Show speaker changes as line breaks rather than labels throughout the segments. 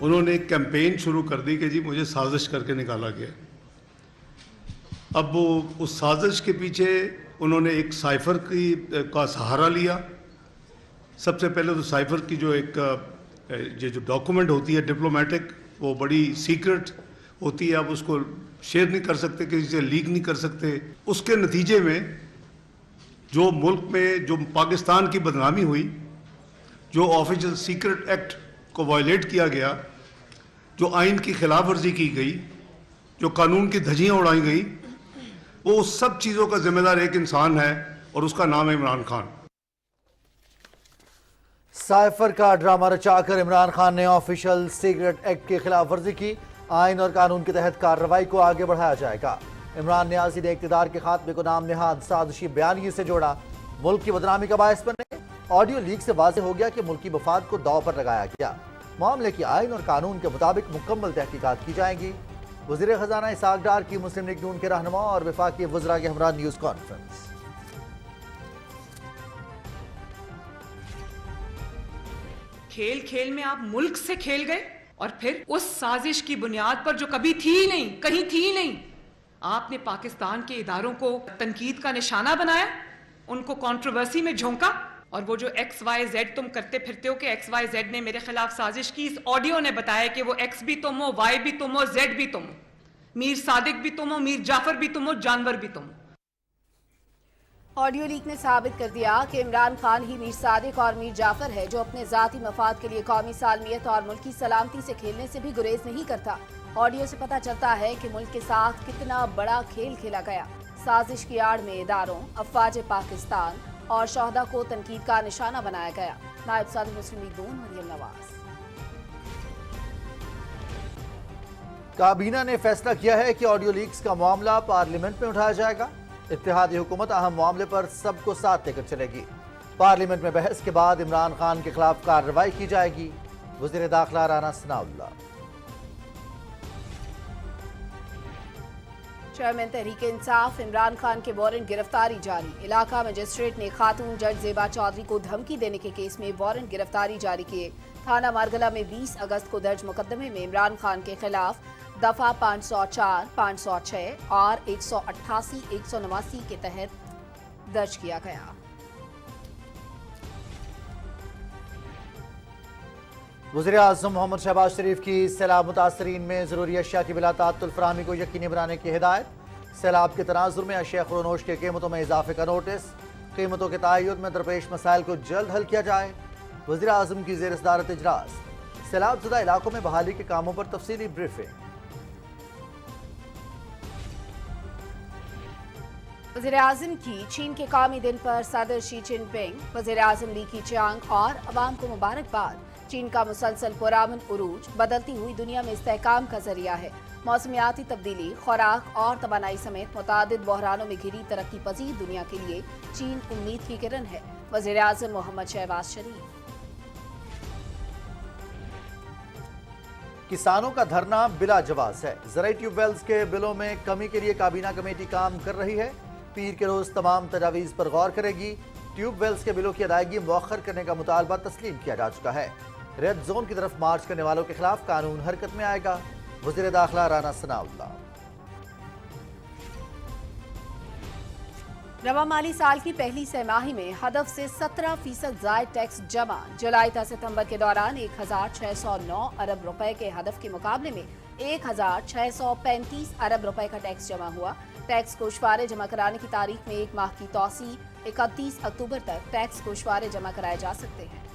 انہوں نے ایک کیمپین شروع کر دی کہ جی مجھے سازش کر کے نکالا گیا. اب وہ اس سازش کے پیچھے انہوں نے ایک سائفر کا سہارا لیا. سب سے پہلے تو سائفر کی جو ایک جو ڈاکومنٹ ہوتی ہے ڈپلومیٹک، وہ بڑی سیکرٹ ہوتی ہے، آپ اس کو شیئر نہیں کر سکتے، کسی سے لیک نہیں کر سکتے. اس کے نتیجے میں جو ملک میں جو پاکستان کی بدنامی ہوئی، جو آفیشل سیکرٹ ایکٹ کو وائلیٹ کیا گیا، جو آئین کی خلاف ورزی کی گئی، جو قانون کی دھجیاں اڑائی گئی، وہ سب چیزوں کا ذمہ دار ایک انسان ہے اور اس کا نام ہے عمران خان.
سائفر کا ڈرامہ رچا کر عمران خان نے آفیشل سیکرٹ ایکٹ کی خلاف ورزی کی. آئین اور قانون کے تحت کارروائی کو آگے بڑھایا جائے گا. عمران نیازی نے اقتدار کے خاتمے کو نام نہاد سازشی بیانیے سے جوڑا. ملک کی بدنامی کا باعث بنے. آڈیو لیک سے واضح ہو گیا کہ ملکی مفاد کو داؤ پر لگایا گیا. معاملے کی آئین اور قانون کے مطابق مکمل تحقیقات کی جائیں گی. وزیر خزانہ اسحاق ڈار کی مسلم لیگ نون کے رہنما اور وفاقی وزراء کے ہمراہ نیوز کانفرنس.
کھیل کھیل میں آپ ملک سے کھیل گئے اور پھر اس سازش کی بنیاد پر جو کبھی تھی ہی نہیں، کہیں تھی ہی نہیں، آپ نے پاکستان کے اداروں کو تنقید کا نشانہ بنایا، ان کو کنٹروورسی میں جھونکا. اور وہ جو ایکس وائی زیڈ تم کرتے پھرتے ہو کہ ایکس وائی زیڈ نے میرے خلاف سازش کی، اس آڈیو نے بتایا کہ وہ ایکس بھی تم ہو، وائی بھی تم ہو، زیڈ بھی تم ہو، میر صادق بھی تم ہو، میر جعفر بھی تم ہو، جانور بھی تم ہو.
آڈیو لیک نے ثابت کر دیا کہ عمران خان ہی میر صادق اور میر جعفر ہے جو اپنے ذاتی مفاد کے لیے قومی سالمیت اور ملکی سلامتی سے کھیلنے سے بھی گریز نہیں کرتا. آڈیو سے پتہ چلتا ہے کہ ملک کے ساتھ کتنا بڑا کھیل کھیلا گیا. سازش کی آڑ میں اداروں، افواج پاکستان اور شہداء کو تنقید کا نشانہ بنایا گیا. نائب صدر مسلم لیگ نون مریم نواز.
کابینہ نے فیصلہ کیا ہے کہ آڈیو لیکس کا معاملہ پارلیمنٹ میں اٹھایا جائے گا. اتحادی حکومت اہم معاملے پر سب کو ساتھ لے کر چلے گی. پارلیمنٹ میں بحث کے بعد عمران خان کے خلاف کارروائی کی جائے گی. وزیر داخلہ رانا ثناء اللہ.
چیئرمین تحریک انصاف عمران خان کے وارنٹ گرفتاری جاری. علاقہ مجسٹریٹ نے خاتون جج زیبا چودھری کو دھمکی دینے کے کیس میں وارنٹ گرفتاری جاری کیے. تھانہ مارگلہ میں 20 اگست کو درج مقدمے میں عمران خان کے خلاف دفعہ 504، 506 اور 188، 189 کے تحت درج کیا گیا.
وزیر اعظم محمد شہباز شریف کی سیلاب متاثرین میں ضروری اشیاء کی بلا تعطل فراہمی کو یقینی بنانے کی ہدایت. سیلاب کے تناظر میں اشیاء خورونوش کے قیمتوں میں اضافے کا نوٹس. قیمتوں کے تعین میں درپیش مسائل کو جلد حل کیا جائے. وزیر اعظم کی زیر صدارت اجلاس. سیلاب زدہ علاقوں میں بحالی کے کاموں پر تفصیلی بریفنگ.
وزیر اعظم کی چین کے قومی دن پر صدر شی جن پنگ. وزیر اعظم لی کی چیانگ اور عوام کو مبارکباد. چین کا مسلسل پرامن عروج بدلتی ہوئی دنیا میں استحکام کا ذریعہ ہے. موسمیاتی تبدیلی، خوراک اور توانائی سمیت متعدد بحرانوں میں گھری ترقی پذیر دنیا کے لیے چین امید کی کرن ہے. وزیر اعظم محمد شہباز شریف.
کسانوں کا دھرنا بلا جواز ہے. زرعی ٹیوب ویلز کے بلوں میں کمی کے لیے کابینہ کمیٹی کام کر رہی ہے. پیر کے روز تمام تجاویز پر غور کرے گی. ٹیوب ویلز کے بلوں کی ادائیگی مؤخر کرنے کا مطالبہ تسلیم کیا جا چکا ہے. ریڈ زون کی طرف مارچ کرنے والوں کے خلاف قانون حرکت میں آئے گا. وزیر داخلہ رانا ثناء اللہ.
رواں مالی سال کی پہلی سہ ماہی میں ہدف سے 17% زائد ٹیکس جمع. جولائی تا ستمبر کے دوران 1609 ارب روپے کے ہدف کے مقابلے میں 1635 ارب روپے کا ٹیکس جمع ہوا. ٹیکس گوشوارے جمع کرانے کی تاریخ میں ایک ماہ کی توسیع. 31 اکتوبر تک ٹیکس گوشوارے جمع کرائے جا سکتے ہیں.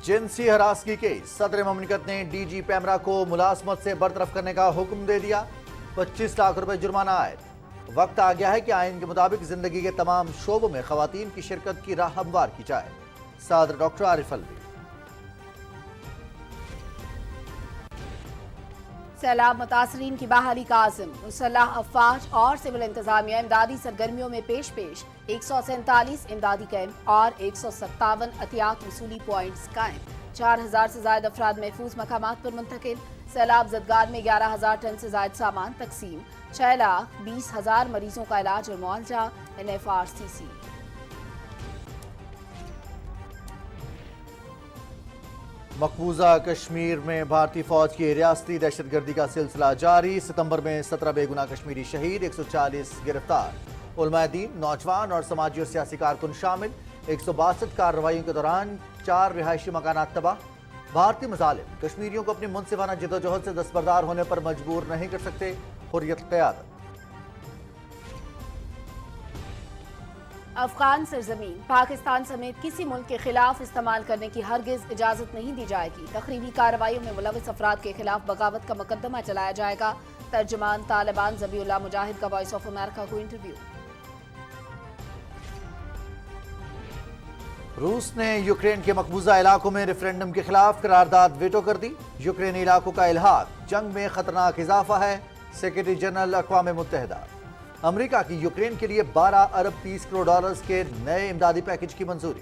جنسی ہراسگی کیس. صدر مملکت نے ڈی جی پیمرا کو ملازمت سے برطرف کرنے کا حکم دے دیا. 25 لاکھ روپے جرمانہ عائد. وقت آ گیا ہے کہ آئین کے مطابق زندگی کے تمام شعبوں میں خواتین کی شرکت کی راہ ہموار کی جائے. صدر ڈاکٹر عارف الوی.
سیلاب متاثرین کی بحالی کا عزم. مسلح افواج اور سول انتظامیہ امدادی سرگرمیوں میں پیش 147 امدادی کیمپ اور 157 احتیاط وصولی پوائنٹس قائم. 4000 سے زائد افراد محفوظ مقامات پر منتقل. سیلاب زدگان میں 11,000 ٹن سے زائد سامان تقسیم. 6,20,000 مریضوں کا علاج اور معالجہ. NFRCC.
مقبوضہ کشمیر میں بھارتی فوج کی ریاستی دہشت گردی کا سلسلہ جاری. ستمبر میں 17 بے گناہ کشمیری شہید, 140 گرفتار. علماء دین, نوجوان اور سماجی اور سیاسی کارکن شامل. 162 کارروائیوں کے دوران 4 رہائشی مکانات تباہ. بھارتی مظالم کشمیریوں کو اپنی منصفانہ جدوجہد سے دستبردار ہونے پر مجبور نہیں کر سکتے. حریت قیادت.
افغان سرزمین پاکستان سمیت کسی ملک کے خلاف استعمال کرنے کی ہرگز اجازت نہیں دی جائے گی. تخریبی کارروائیوں میں ملوث افراد کے خلاف بغاوت کا مقدمہ چلایا جائے گا. ترجمان طالبان ذبیح اللہ مجاہد کا وائس آف امریکہ کو انٹرویو.
روس نے یوکرین کے مقبوضہ علاقوں میں ریفرینڈم کے خلاف قرارداد ویٹو کر دی. یوکرینی علاقوں کا الحاق جنگ میں خطرناک اضافہ ہے. سیکرٹری جنرل اقوام متحدہ. امریکہ کی یوکرین کے لیے 12 ارب 30 کروڑ ڈالرز کے نئے امدادی پیکج کی منظوری.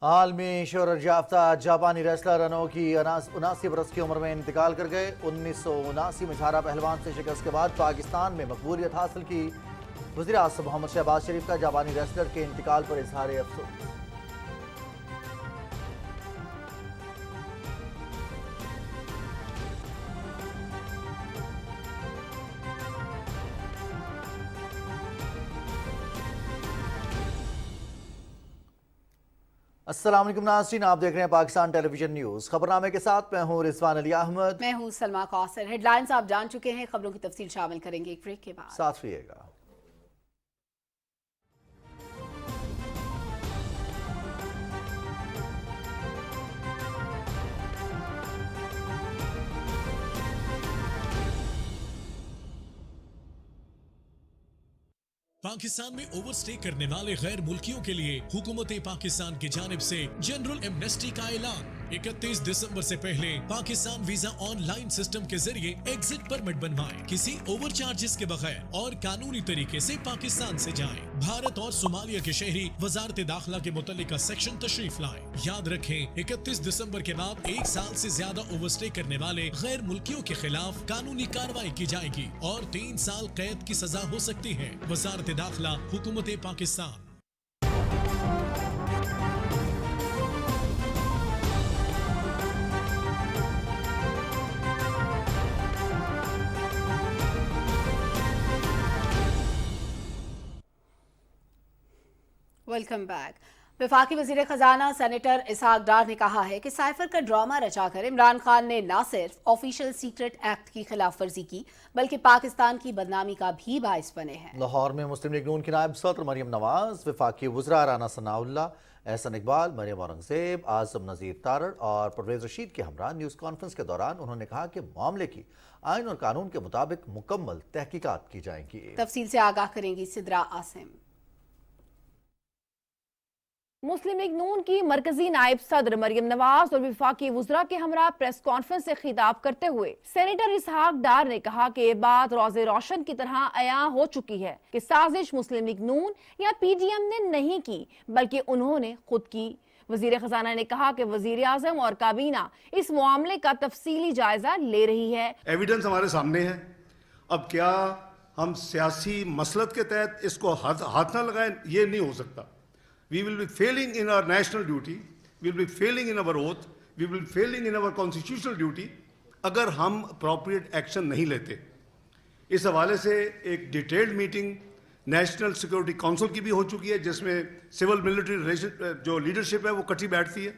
عالمی شہرت یافتہ جاپانی ریسلر انوکی 79 برس کی عمر میں انتقال کر گئے. 1979 میں جھارا پہلوان سے شکست کے بعد پاکستان میں مقبولیت حاصل کی. وزیر اعظم محمد شہباز شریف کا جاپانی ریسلر کے انتقال پر اظہار افسوس. السلام علیکم ناظرین، آپ دیکھ رہے ہیں پاکستان ٹیلی ویژن نیوز. خبرنامے کے ساتھ میں ہوں رضوان علی احمد.
میں ہوں سلما کوثر. ہیڈ لائنز آپ جان چکے ہیں، خبروں کی تفصیل شامل کریں گے ایک بریک کے بعد.
ساتھ رہیے گا.
پاکستان میں اوور سٹے کرنے والے غیر ملکیوں کے لیے حکومت پاکستان کی جانب سے جنرل ایمنسٹی کا اعلان. 31 دسمبر سے پہلے Pakistan visa on line system کے ذریعے ایگزٹ پرمٹ بنوائیں, کسی اوور چارجز کے بغیر اور قانونی طریقے سے پاکستان سے جائیں. بھارت اور صومالیہ کے شہری وزارت داخلہ کے متعلقہ سیکشن تشریف لائیں. یاد رکھیں 31 دسمبر کے بعد 1 سال سے زیادہ اوور سٹے کرنے والے غیر ملکیوں کے خلاف قانونی کارروائی کی جائے گی اور 3 سال قید کی سزا ہو سکتی ہے. وزارت داخلہ، حکومت پاکستان.
Welcome back. وفاقی وزیر خزانہ سینیٹر اسحاق ڈار نے کہا ہے کہ سائفر کا ڈرامہ رچا کر عمران خان نے نہ صرف آفیشل سیکرٹ ایکٹ کی خلاف ورزی کی بلکہ پاکستان کی بدنامی کا بھی باعث بنے ہیں.
لاہور میں مسلم لیگ نون کی نائب صدر مریم نواز، وفاقی وزراء رانا ثناء اللہ، احسن اقبال، مریم اورنگزیب، اعظم نذیر تارڑ اور پرویز رشید کے ہمراہ نیوز کانفرنس کے دوران انہوں نے کہا کہ معاملے کی آئین اور قانون کے مطابق مکمل تحقیقات کی جائیں گی.
تفصیل سے آگاہ کریں گی سدرا آسم.
مسلم لیگ نون کی مرکزی نائب صدر مریم نواز اور وفاقی وزراء کے ہمراہ پریس کانفرنس سے خطاب کرتے ہوئے سینیٹر اسحاق ڈار نے کہا کہ یہ بات روز روشن کی طرح عیاں ہو چکی ہے کہ سازش مسلم لیگ نون یا پی ڈی ایم نے نہیں کی بلکہ انہوں نے خود کی. وزیر خزانہ نے کہا کہ وزیر اعظم اور کابینہ اس معاملے کا تفصیلی جائزہ لے رہی ہے.
ایویڈنس ہمارے سامنے ہے. اب کیا ہم سیاسی مسلط کے تحت اس کو ہاتھ نہ لگائیں؟ یہ نہیں ہو سکتا. We will be failing in our national duty, we will be failing in our oath, we will be failing in our constitutional duty اگر ہم appropriate action نہیں لیتے. اس حوالے سے ایک detailed meeting national security council کی بھی ہو چکی ہے جس میں سول ملٹری ریلیشن جو لیڈرشپ ہے وہ کٹھی بیٹھتی ہے.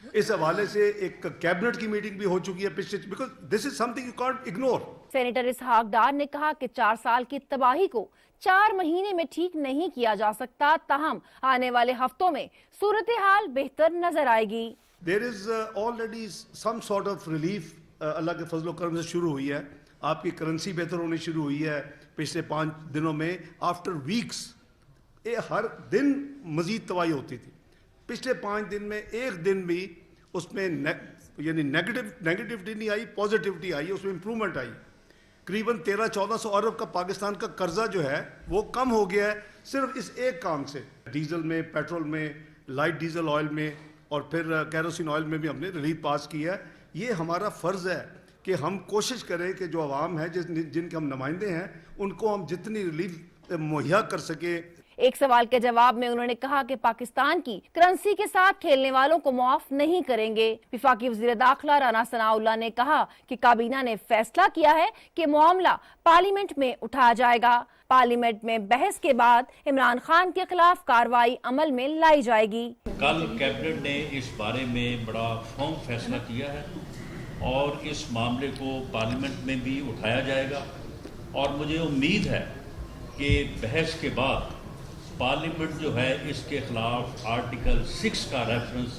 اس حوالے سے ایک کیبنٹ کی میٹنگ بھی ہو چکی ہے پچھلے because this is something you can't ignore.
Senator Ishaq Dar نے کہا کہ 4 سال کی تباہی کو 4 مہینے میں ٹھیک نہیں کیا جا سکتا، تاہم آنے والے ہفتوں میں صورتحال بہتر نظر آئے گی.
There is already some sort of relief اللہ کے فضل و کرم سے شروع ہوئی ہے. آپ کی کرنسی بہتر ہونی شروع ہوئی ہے پچھلے 5 دنوں میں. آفٹر ویکس ہر دن مزید تباہی ہوتی تھی. پچھلے 5 دن میں ایک دن بھی اس میں یعنی نیگیٹیوٹی نہیں آئی، پازیٹیوٹی آئی، اس میں امپرومنٹ آئی. قریباً 1300-1400 ارب کا پاکستان کا قرضہ جو ہے وہ کم ہو گیا ہے صرف اس ایک کام سے. ڈیزل میں، پیٹرول میں، لائٹ ڈیزل آئل میں اور پھر کیروسین آئل میں بھی ہم نے ریلیف پاس کیا ہے. یہ ہمارا فرض ہے کہ ہم کوشش کریں کہ جو عوام ہے جن کے ہم نمائندے ہیں ان کو ہم جتنی ریلیف مہیا کر سکیں.
ایک سوال کے جواب میں انہوں نے کہا کہ پاکستان کی کرنسی کے ساتھ کھیلنے والوں کو معاف نہیں کریں گے۔ وفاقی وزیر داخلہ رانا ثناءاللہ نے کہا کہ کابینہ نے فیصلہ کیا ہے کہ معاملہ پارلیمنٹ میں اٹھایا جائے گا۔ پارلیمنٹ میں بحث کے بعد عمران خان کے خلاف کارروائی عمل میں لائی جائے گی۔
کل کیبنٹ نے اس بارے میں بڑا فرم فیصلہ کیا ہے اور اس معاملے کو پارلیمنٹ میں بھی اٹھایا جائے گا، اور مجھے امید ہے کہ بحث کے بعد پارلیمنٹ جو ہے اس کے خلاف آرٹیکل 6 کا ریفرنس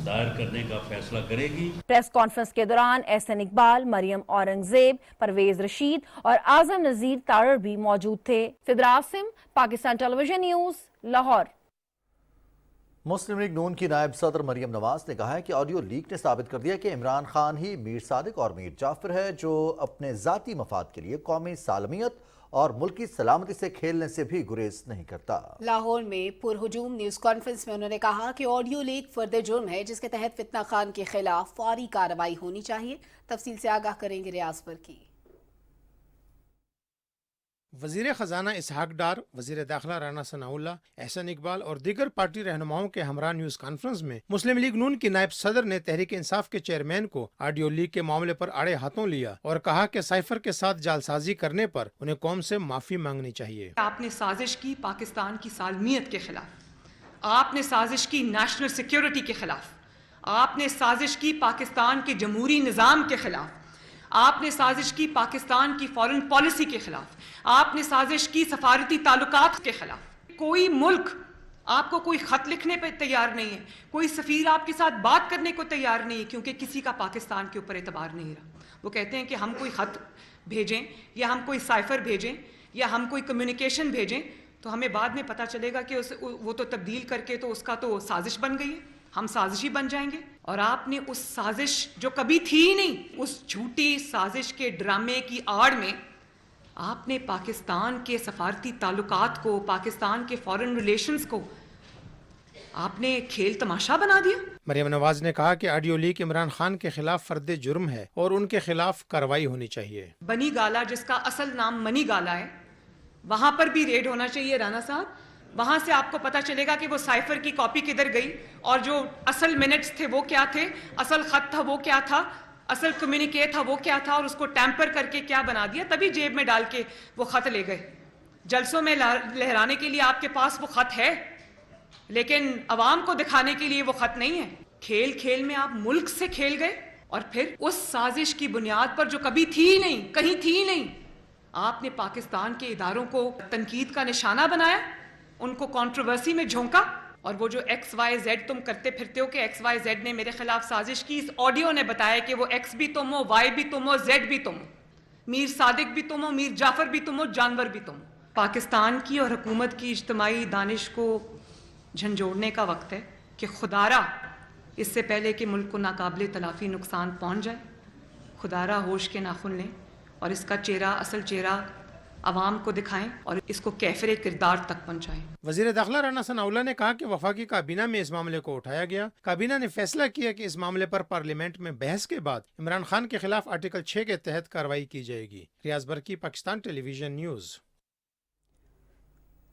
دائر کرنے کا فیصلہ کرے گی۔
پریس کانفرنس کے دوران احسن اقبال، مریم اورنگزیب، پرویز رشید اور اعظم نذیر تارڑ بھی موجود تھے۔ فدر عاصم، پاکستان ٹیلی ویژن نیوز، لاہور۔
مسلم لیگ نون کی نائب صدر مریم نواز نے کہا ہے کہ آڈیو لیک نے ثابت کر دیا کہ عمران خان ہی میر صادق اور میر جعفر ہے جو اپنے ذاتی مفاد کے لیے قومی سالمیت اور ملکی سلامتی سے کھیلنے سے بھی گریز نہیں کرتا۔
لاہور میں پرہجوم نیوز کانفرنس میں انہوں نے کہا کہ آڈیو لیک فرد جرم ہے جس کے تحت فتنہ خان کے خلاف فوری کارروائی ہونی چاہیے۔ تفصیل سے آگاہ کریں گے ریاض برکی۔
وزیر خزانہ اسحاق ڈار، وزیر داخلہ رانا ثناءاللہ، احسن اقبال اور دیگر پارٹی رہنماؤں کے ہمراہ نیوز کانفرنس میں مسلم لیگ نون کی نائب صدر نے تحریک انصاف کے چیئرمین کو آڈیو لیک کے معاملے پر اڑے ہاتھوں لیا اور کہا کہ سائفر کے ساتھ جعلسازی کرنے پر انہیں قوم سے معافی مانگنی چاہیے۔
آپ نے سازش کی پاکستان کی سالمیت کے خلاف، آپ نے سازش کی نیشنل سیکیورٹی کے خلاف، آپ نے سازش کی پاکستان کے جمہوری نظام کے خلاف، آپ نے سازش کی پاکستان کی فارن پالیسی کے خلاف، آپ نے سازش کی سفارتی تعلقات کے خلاف۔ کوئی ملک آپ کو کوئی خط لکھنے پہ تیار نہیں ہے، کوئی سفیر آپ کے ساتھ بات کرنے کو تیار نہیں ہے، کیونکہ کسی کا پاکستان کے اوپر اعتبار نہیں رہا۔ وہ کہتے ہیں کہ ہم کوئی خط بھیجیں یا ہم کوئی سائفر بھیجیں یا ہم کوئی کمیونیکیشن بھیجیں تو ہمیں بعد میں پتہ چلے گا کہ وہ تو تبدیل کر کے تو اس کا تو سازش بن گئی ہے، ہم سازشی بن جائیں گے۔ اور آپ نے اس سازش جو کبھی تھی ہی نہیں، اس جھوٹی سازش کے ڈرامے کی آڑ میں آپ نے پاکستان کے سفارتی تعلقات کو، پاکستان کے فارن ریلیشنز کو آپ نے کھیل تماشا بنا دیا۔
مریم نواز نے کہا کہ آڈیو لیک عمران خان کے خلاف فرد جرم ہے اور ان کے خلاف کارروائی ہونی چاہیے۔
بنی گالا، جس کا اصل نام منی گالا ہے، وہاں پر بھی ریڈ ہونا چاہیے رانا صاحب۔ وہاں سے آپ کو پتا چلے گا کہ وہ سائفر کی کاپی کدھر گئی اور جو اصل منٹس تھے وہ کیا تھے، اصل خط تھا وہ کیا تھا، اصل کمیونیکے تھا وہ کیا تھا، اور اس کو ٹیمپر کر کے کیا بنا دیا، تبھی جیب میں ڈال کے وہ خط لے گئے۔ جلسوں میں لہرانے کے لیے آپ کے پاس وہ خط ہے، لیکن عوام کو دکھانے کے لیے وہ خط نہیں ہے۔ کھیل کھیل میں آپ ملک سے کھیل گئے اور پھر اس سازش کی بنیاد پر جو کبھی تھی ہی نہیں، کہیں تھی ہی نہیں، آپ نے پاکستان کے اداروں کو تنقید کا نشانہ بنایا، ان کو کنٹروورسی میں جھونکا، اور وہ جو ایکس وائی زیڈ تم کرتے پھرتے ہو کہ ایکس وائی زیڈ نے میرے خلاف سازش کی، اس آڈیو نے بتایا کہ وہ ایکس بھی تم ہو، وائی بھی تم ہو، زیڈ بھی تم ہو، میر صادق بھی تم ہو، میر جعفر بھی تم ہو، جانور بھی تم ہو۔ پاکستان کی اور حکومت کی اجتماعی دانش کو جھنجھوڑنے کا وقت ہے کہ خدارا اس سے پہلے کہ ملک کو ناقابل تلافی نقصان پہنچ جائے، خدارا ہوش کے ناخن لیں اور اس کا چہرہ، اصل چہرہ عوام کو دکھائیں اور اس کو کیفر کردار تک پہنچائیں۔
وزیر داخلہ رانا ثناءاللہ نے کہا کہ وفاقی کابینہ میں اس معاملے کو اٹھایا گیا۔ کابینہ نے فیصلہ کیا کہ اس معاملے پر پارلیمنٹ میں بحث کے بعد عمران خان کے خلاف آرٹیکل 6 کے تحت کارروائی کی جائے گی۔ ریاض برکی، پاکستان ٹیلی vision news.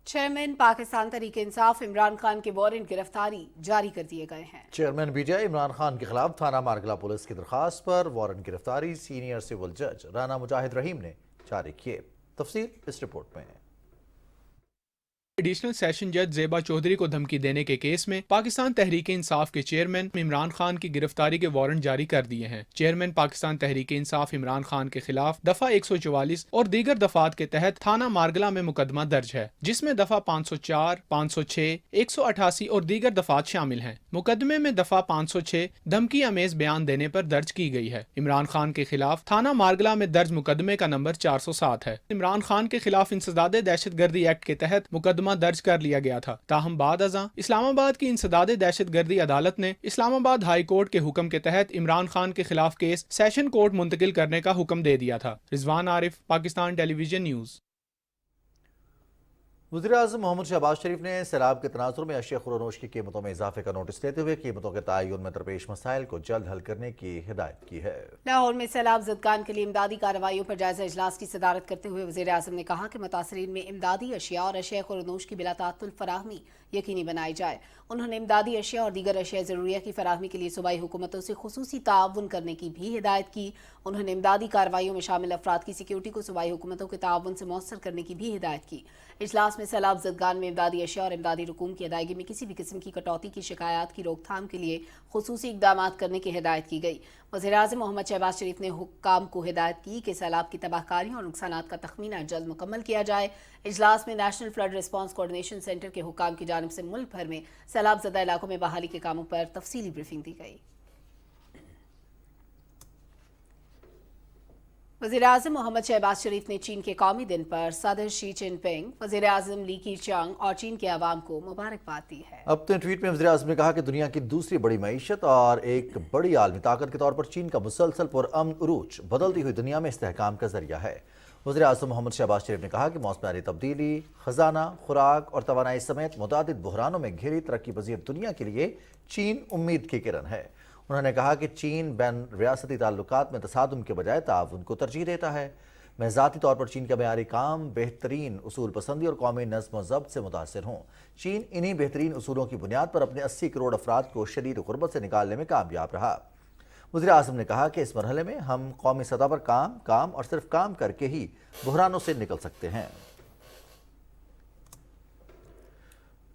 Chairman Pakistan Tehreek Insaf Imran Khan کے وارنٹ گرفتاری جاری کر دیے گئے ہیں۔
Chairman B J Imran Khan کے خلاف تھانہ مارگلا پولیس کی درخواست پر وارنٹ گرفتاری سینئر سول جج رانا مجاہد رحیم نے جاری کیے۔ تفصیل اس رپورٹ میں ہے۔
ایڈیشنل سیشن جج زیبا چودھری کو دھمکی دینے کے کیس میں پاکستان تحریک انصاف کے چیئرمین عمران خان کی گرفتاری کے وارنٹ جاری کر دیے ہیں۔ چیئرمین پاکستان تحریک انصاف عمران خان کے خلاف دفعہ 144 اور دیگر دفعات کے تحت تھانہ مارگلا میں مقدمہ درج ہے، جس میں دفعہ 504، 506، 188 اور دیگر دفعات شامل ہیں۔ مقدمے میں دفعہ 506 دھمکی امیز بیان دینے پر درج کی گئی ہے۔ عمران خان کے خلاف تھانہ مارگلا میں درج مقدمے کا نمبر 407 ہے۔ عمران خان کے خلاف انسداد دہشت گردی ایکٹ کے تحت مقدمہ درج کر لیا گیا تھا، تاہم بعد ازاں اسلام آباد کی انسداد دہشت گردی عدالت نے اسلام آباد ہائی کورٹ کے حکم کے تحت عمران خان کے خلاف کیس سیشن کورٹ منتقل کرنے کا حکم دے دیا تھا۔ رضوان عارف، پاکستان ٹیلی ویژن نیوز۔
वज़ीर-ए-आज़म मोहम्मद शहबाज शरीफ ने सैलाब के तनाजुर में अशिया खुरोनोश की कीमतों में इजाफे का नोटिस लेते हुए कीमतों के तयन में दरपेश मसाइल को जल्द हल करने की हिदायत की है।
लाहौर में सैलाब ज़दगान के लिए इमदादी कार्रवाइयों पर जायजा इजलास की सदारत करते हुए वज़ीर-ए-आज़म ने कहा कि मुतासरीन में इमदादी अशिया और अशिया खुरोनोश की बिलातातुल फराहमी यकीनी बनाई जाए। उन्होंने इमदादी अशिया और दीगर अशिया ज़रूरिया की फराहमी के लिए सूबाई हुकूमतों से खुसूसी ताउन करने की भी हिदायत की। उन्होंने इमदादी कार्रवाइयों में शामिल अफराद की सिक्योरिटी को सूबाई हुकूमतों के ताउन से मौसर करने की भी हिदायत की। इजलास में सैलाब ज़दगान में इमदादी अशिया और इमदादी रकूम की अदायगी में किसी भी किस्म की कटौती की शिकायत की रोकथाम के लिए खुसूसी इक़दाम करने की हिदायत की गई। वज़ीर-ए-आज़म मोहम्मद शहबाज शरीफ ने हुक्काम को हिदायत की कि सैलाब की तबाहकारियों और नुकसानात का तखमीना जल्द मुकम्मल किया जाए। इजलास में national flood response coordination centre के हुक्काम की जानिब से मुल्क भर में सैलाब ज़दा इलाकों में बहाली के कामों पर तफसीली ब्रीफिंग दी गई। वज़ीर-ए-आज़म मोहम्मद शहबाज शरीफ ने चीन के कौमी दिन पर सदर शी जिनपिंग, वज़ीर-ए-आज़म ली कीचियांग और चीन के अवाम को मुबारकबाद दी है।
अपने ट्वीट में वज़ीर-ए-आज़म ने कहा कि दुनिया की दूसरी बड़ी मईशत और एक बड़ी आलमी ताकत के तौर पर चीन का मुसलसल पुरअमन उरूज बदलती हुई दुनिया में इस्तेहकाम का जरिया है। वज़ीर-ए-आज़म मोहम्मद शहबाज शरीफ ने कहा कि मौसमारी तब्दीली, खजाना, खुराक और तवानाई समेत मुतादिद बहरानों में घिरी तरक्की पज़ीर दुनिया के लिए चीन उम्मीद की किरण है। उन्होंने कहा कि चीन बैन रियासती ताल्लुकात में तसादुम के बजाय ताउन को तरजीह देता है। मैं ज़ाती तौर पर चीन का मयारी काम, बेहतरीन उसूल पसंदी और कौमी नज़्म व ज़ब्त से मुतासिर हूँ। चीन इन्हीं बेहतरीन उसूलों की बुनियाद पर अपने 80 करोड़ अफराद को शदीद गुर्बत से निकालने में कामयाब रहा। वज़ीर-ए-आज़म ने कहा कि इस मरहले में हम कौमी सतह पर काम और सिर्फ काम करके ही बहरानों से निकल सकते हैं।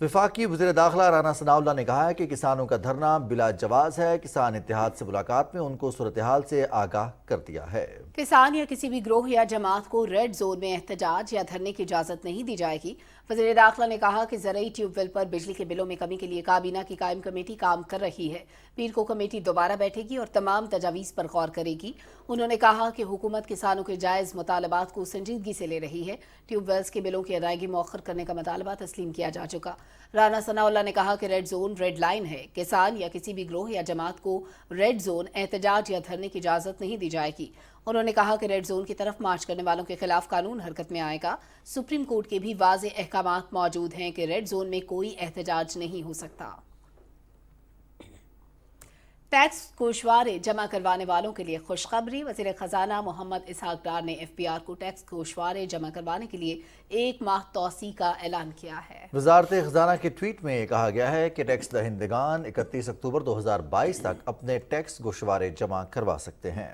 वफाकी वज़ीर दाखिला राना सनाउल्लाह ने कहा है कि किसानों का धरना बिला जवाज़ है। किसान इत्तेहाद से मुलाकात में उनको सूरत हाल से आगाह कर दिया है।
किसान या किसी भी ग्रोह या जमात को रेड जोन में एहतजाज या धरने की इजाज़त नहीं दी जाएगी। वज़ीर दाखिला ने कहा कि ज़रई ट्यूबवेल पर बिजली के बिलों में कमी के लिए काबीना की कायम कमेटी काम कर रही है। पीर को कमेटी दोबारा बैठेगी और तमाम तजावीज़ पर गौर करेगी। उन्होंने कहा कि हुकूमत किसानों के जायज़ मुतालबात को संजीदगी से ले रही है। ट्यूबवेल्स के बिलों की अदायगी मौखर करने का मुतालबा तस्लीम किया जा चुका। राना सनाउल्लाह ने कहा कि रेड जोन रेड लाइन है। किसान या किसी भी ग्रोह या जमात को रेड जोन एहतजाज या धरने की इजाज़त नहीं दी जाएगी। उन्होंने कहा कि रेड जोन की तरफ मार्च करने वालों के खिलाफ कानून हरकत में आएगा। सुप्रीम कोर्ट के भी वाज़ेह अहकामात मौजूद हैं कि रेड जोन में कोई एहतजाज नहीं हो सकता। टैक्स गोशवारे जमा करवाने वालों के लिए खुशखबरी। वज़ीर ख़जाना मोहम्मद इसहाक डार ने FBR को टैक्स गोशवारे जमा करवाने के लिए 1 माह तौसी का ऐलान किया है।
वज़ारत ख़जाना के ट्वीट में कहा गया है कि टैक्स दहिंदगान 31 अक्टूबर 2022 तक अपने टैक्स गोशवारे जमा करवा सकते हैं।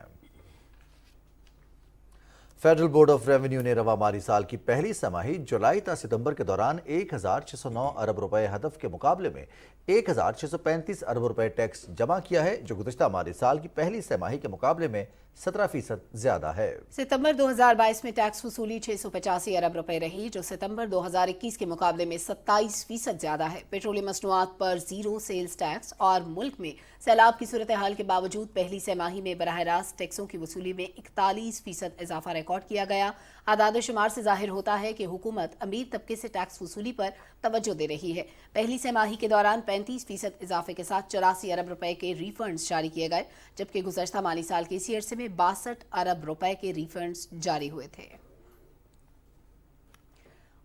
फेडरल बोर्ड ऑफ रेवेन्यू ने रवा माली साल की पहली समाही जुलाई ta सितंबर के दौरान 1609 अरब रुपए हदफ के मुकाबले में 1635 अरब रुपए टैक्स जमा किया है, जो गुज़िश्ता माली साल की पहली समाही के मुकाबले में 17% ज्यादा है।
सितंबर 2022 में टैक्स वसूली 685 अरब रुपए रही, जो सितंबर 2021 के मुकाबले में 27% ज्यादा है। पेट्रोलियम मसनूआत पर जीरो सेल्स टैक्स और मुल्क में सैलाब की सूरत हाल के बावजूद पहली समाही में बराह रास्त टैक्सों की वसूली में 41% इजाफा रिकॉर्ड किया गया। आदाद शुमार से जाहिर होता है कि हुकूमत अमीर तबके से टैक्स वसूली पर तवज्जो दे रही है। पहली समाही के दौरान 35% इजाफे के साथ 84 अरब रुपए के रिफंड्स जारी किए गए, जबकि गुज़श्ता माली साल के इसी अरसे में 62 अरब रुपए के रिफंड्स जारी हुए थे।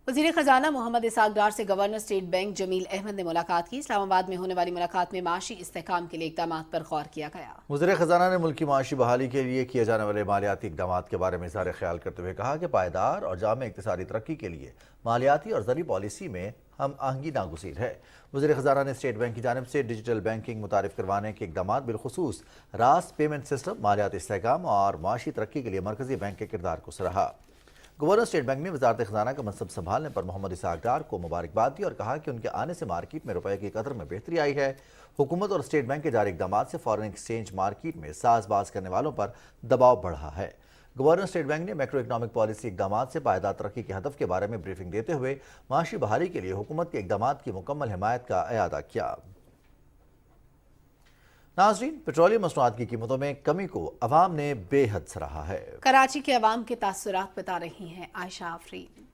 वज़ीर ख़जाना मोहम्मद इसहाक डार से governor state bank Jamil Ahmed ने मुलाकात की। इस्लामाबाद में होने वाली मुलाकात में माशी इस्तेहकाम के लिए इक़दामात पर गौर किया गया।
वज़ीर ख़जाना ने मुल्क की माशी बहाली के लिए किए जाने वाले मालियाती इक़दामात के बारे में इज़हार ख्याल करते हुए कहा कि पायदार और जामे इक़्तिसादी तरक्की के लिए मालियाती और ज़री पॉलिसी में हम आहंगी नागुज़ीर है। वज़ीर ख़जाना ने स्टेट बैंक की जानिब से डिजिटल बैंकिंग मुतारिफ करवाने के इक़दामात बिलखुसूस रास्त पेमेंट सिस्टम, मालियाती इस्तेहकाम और माशी तरक्की के लिए मरकज़ी बैंक के किरदार को सराहा। गवर्नर स्टेट बैंक ने वज़ारत ख़जाना का मनसब संभालने पर मोहम्मद इसहाक डार को मुबारकबाद दी और कहा कि उनके आने से मार्केट में रुपए की कदर में बेहतरी आई है। हुकूमत और स्टेट बैंक के जारी इक़दामात से फॉरेन एक्सचेंज मार्केट में साजबाज करने वालों पर दबाव बढ़ा है। गवर्नर स्टेट बैंक ने मैक्रो इकनॉमिक पॉलिसी इक़दामात से पायदार तरक्की के हदफ के बारे में ब्रीफिंग देते हुए माशी बहाली के लिए हुकूमत के इक़दामात की मुकम्मल हिमायत का इयादा किया। नाज़रीन, पेट्रोलियम मसनूआत की कीमतों में कमी को अवाम ने बेहद सराहा है।
कराची के अवाम के तासुरात बता रही हैं आयशा आफरीन।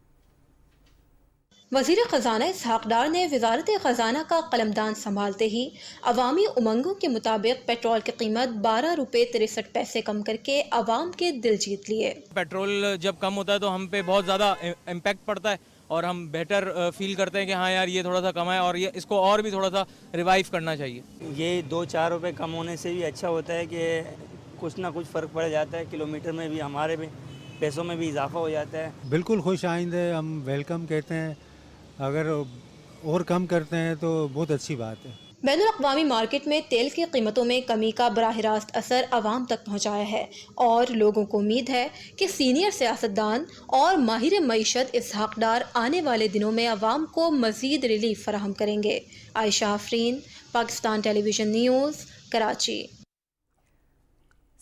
वज़ीर ख़जाना इसहाक डार ने वज़ारत ख़जाना का कलमदान संभालते ही अवामी उमंगों के मुताबिक पेट्रोल की कीमत 12 रुपये 63 पैसे कम करके अवाम के दिल जीत लिए।
पेट्रोल जब कम होता है तो हम पे बहुत ज़्यादा इम्पैक्ट पड़ता है اور ہم بیٹر فیل کرتے ہیں کہ ہاں یار یہ تھوڑا سا کم ہے اور یہ اس کو اور بھی تھوڑا سا ریوائیو کرنا چاہیے.
یہ 2-4 روپے کم ہونے سے بھی اچھا ہوتا ہے کہ کچھ نہ کچھ فرق پڑ جاتا ہے, کلومیٹر میں بھی ہمارے بھی پیسوں میں بھی اضافہ ہو جاتا ہے.
بالکل خوش آئند ہے, ہم ویلکم کہتے ہیں, اگر اور کم کرتے ہیں تو بہت اچھی بات ہے.
بین الاقوامی مارکیٹ میں تیل کی قیمتوں میں کمی کا براہ راست اثر عوام تک پہنچایا ہے اور لوگوں کو امید ہے کہ سینئر سیاستدان اور ماہر معیشت اسحاق ڈار آنے والے دنوں میں عوام کو مزید ریلیف فراہم کریں گے. عائشہ آفرین, پاکستان ٹیلی vision news, Karachi.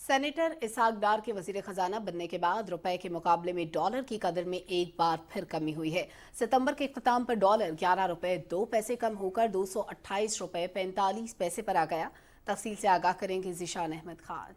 Senator Ishaq Dar کے وزیر خزانہ بننے کے بعد روپے کے مقابلے میں ڈالر کی قدر میں ایک بار پھر کمی ہوئی ہے. ستمبر کے اختتام پر ڈالر 11 روپے 2 پیسے کم ہو کر 228 روپے 45 پیسے پر آ گیا. تفصیل سے آگاہ کریں گے ذیشان احمد خان.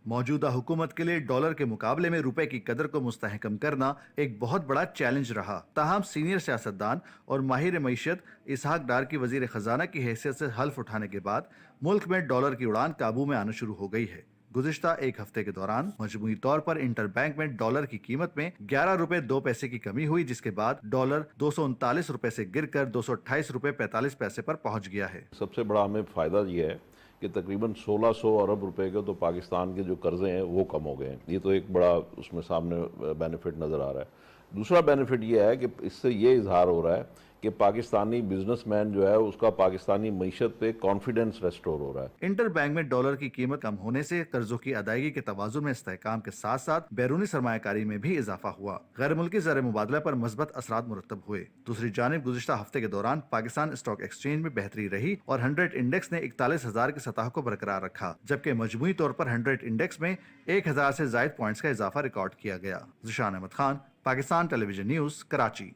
موجودہ حکومت کے لیے ڈالر کے مقابلے میں روپے کی قدر کو مستحکم کرنا ایک بہت بڑا چیلنج رہا. تاہم سینئر سیاستدان اور ماہر معیشت اسحاق ڈار کی وزیر خزانہ کی حیثیت سے حلف اٹھانے کے بعد ملک میں ڈالر کی اڑان قابو میں آنا شروع ہو گئی ہے. گزشتہ ایک ہفتے کے دوران مجموعی طور پر انٹر بینک میں ڈالر کی قیمت میں 11 روپے 2 پیسے کی کمی ہوئی, جس کے بعد ڈالر 239 روپے سے گر کر 228 روپے 45 پیسے پر پہنچ گیا ہے.
سب سے بڑا ہمیں فائدہ یہ ہے کہ تقریباً 1600 ارب روپے کے تو پاکستان کے جو قرضے ہیں وہ کم ہو گئے ہیں. یہ تو ایک بڑا اس میں سامنے بینیفٹ نظر آ رہا ہے. دوسرا بینیفٹ یہ ہے کہ اس سے یہ اظہار ہو رہا ہے کہ پاکستانی بزنس مین جو ہے اس کا پاکستانی معیشت پہ کانفیڈنس ریسٹور ہو رہا ہے.
انٹر بینک میں ڈالر کی قیمت کم ہونے سے قرضوں کی ادائیگی کے توازن میں استحکام کے ساتھ ساتھ بیرونی سرمایہ کاری میں بھی اضافہ ہوا. غیر ملکی زر مبادلہ پر مثبت اثرات مرتب ہوئے. دوسری جانب گزشتہ ہفتے کے دوران پاکستان اسٹاک ایکسچینج میں بہتری رہی اور 100 انڈیکس نے 41,000 کی سطح کو برقرار رکھا, جبکہ مجموعی طور پر 100 انڈیکس میں 1,000 سے زائد پوائنٹس کا اضافہ ریکارڈ کیا گیا. ذیشان احمد خان, پاکستان ٹیلی ویژن نیوز, کراچی.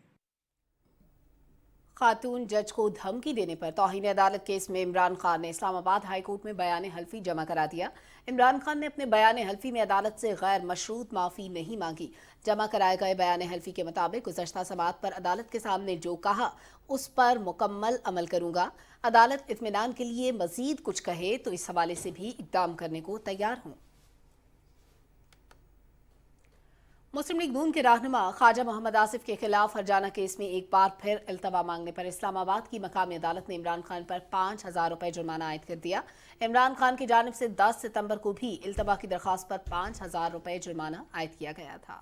خاتون جج کو دھمکی دینے پر توہین عدالت کیس میں عمران خان نے اسلام آباد ہائی کورٹ میں بیان حلفی جمع کرا دیا. عمران خان نے اپنے بیان حلفی میں عدالت سے غیر مشروط معافی نہیں مانگی. جمع کرائے گئے بیان حلفی کے مطابق گزشتہ سماعت پر عدالت کے سامنے جو کہا اس پر مکمل عمل کروں گا. عدالت اطمینان کے لیے مزید کچھ کہے تو اس حوالے سے بھی اقدام کرنے کو تیار ہوں. مسلم لیگ نون کے رہنما خواجہ محمد آصف کے خلاف ہرجانہ کیس میں ایک بار پھر التوا مانگنے پر اسلام آباد کی مقامی عدالت نے عمران خان پر 5,000 روپے جرمانہ عائد کر دیا. عمران خان کی جانب سے 10 ستمبر کو بھی التوا کی درخواست پر 5,000 روپے جرمانہ عائد کیا گیا تھا.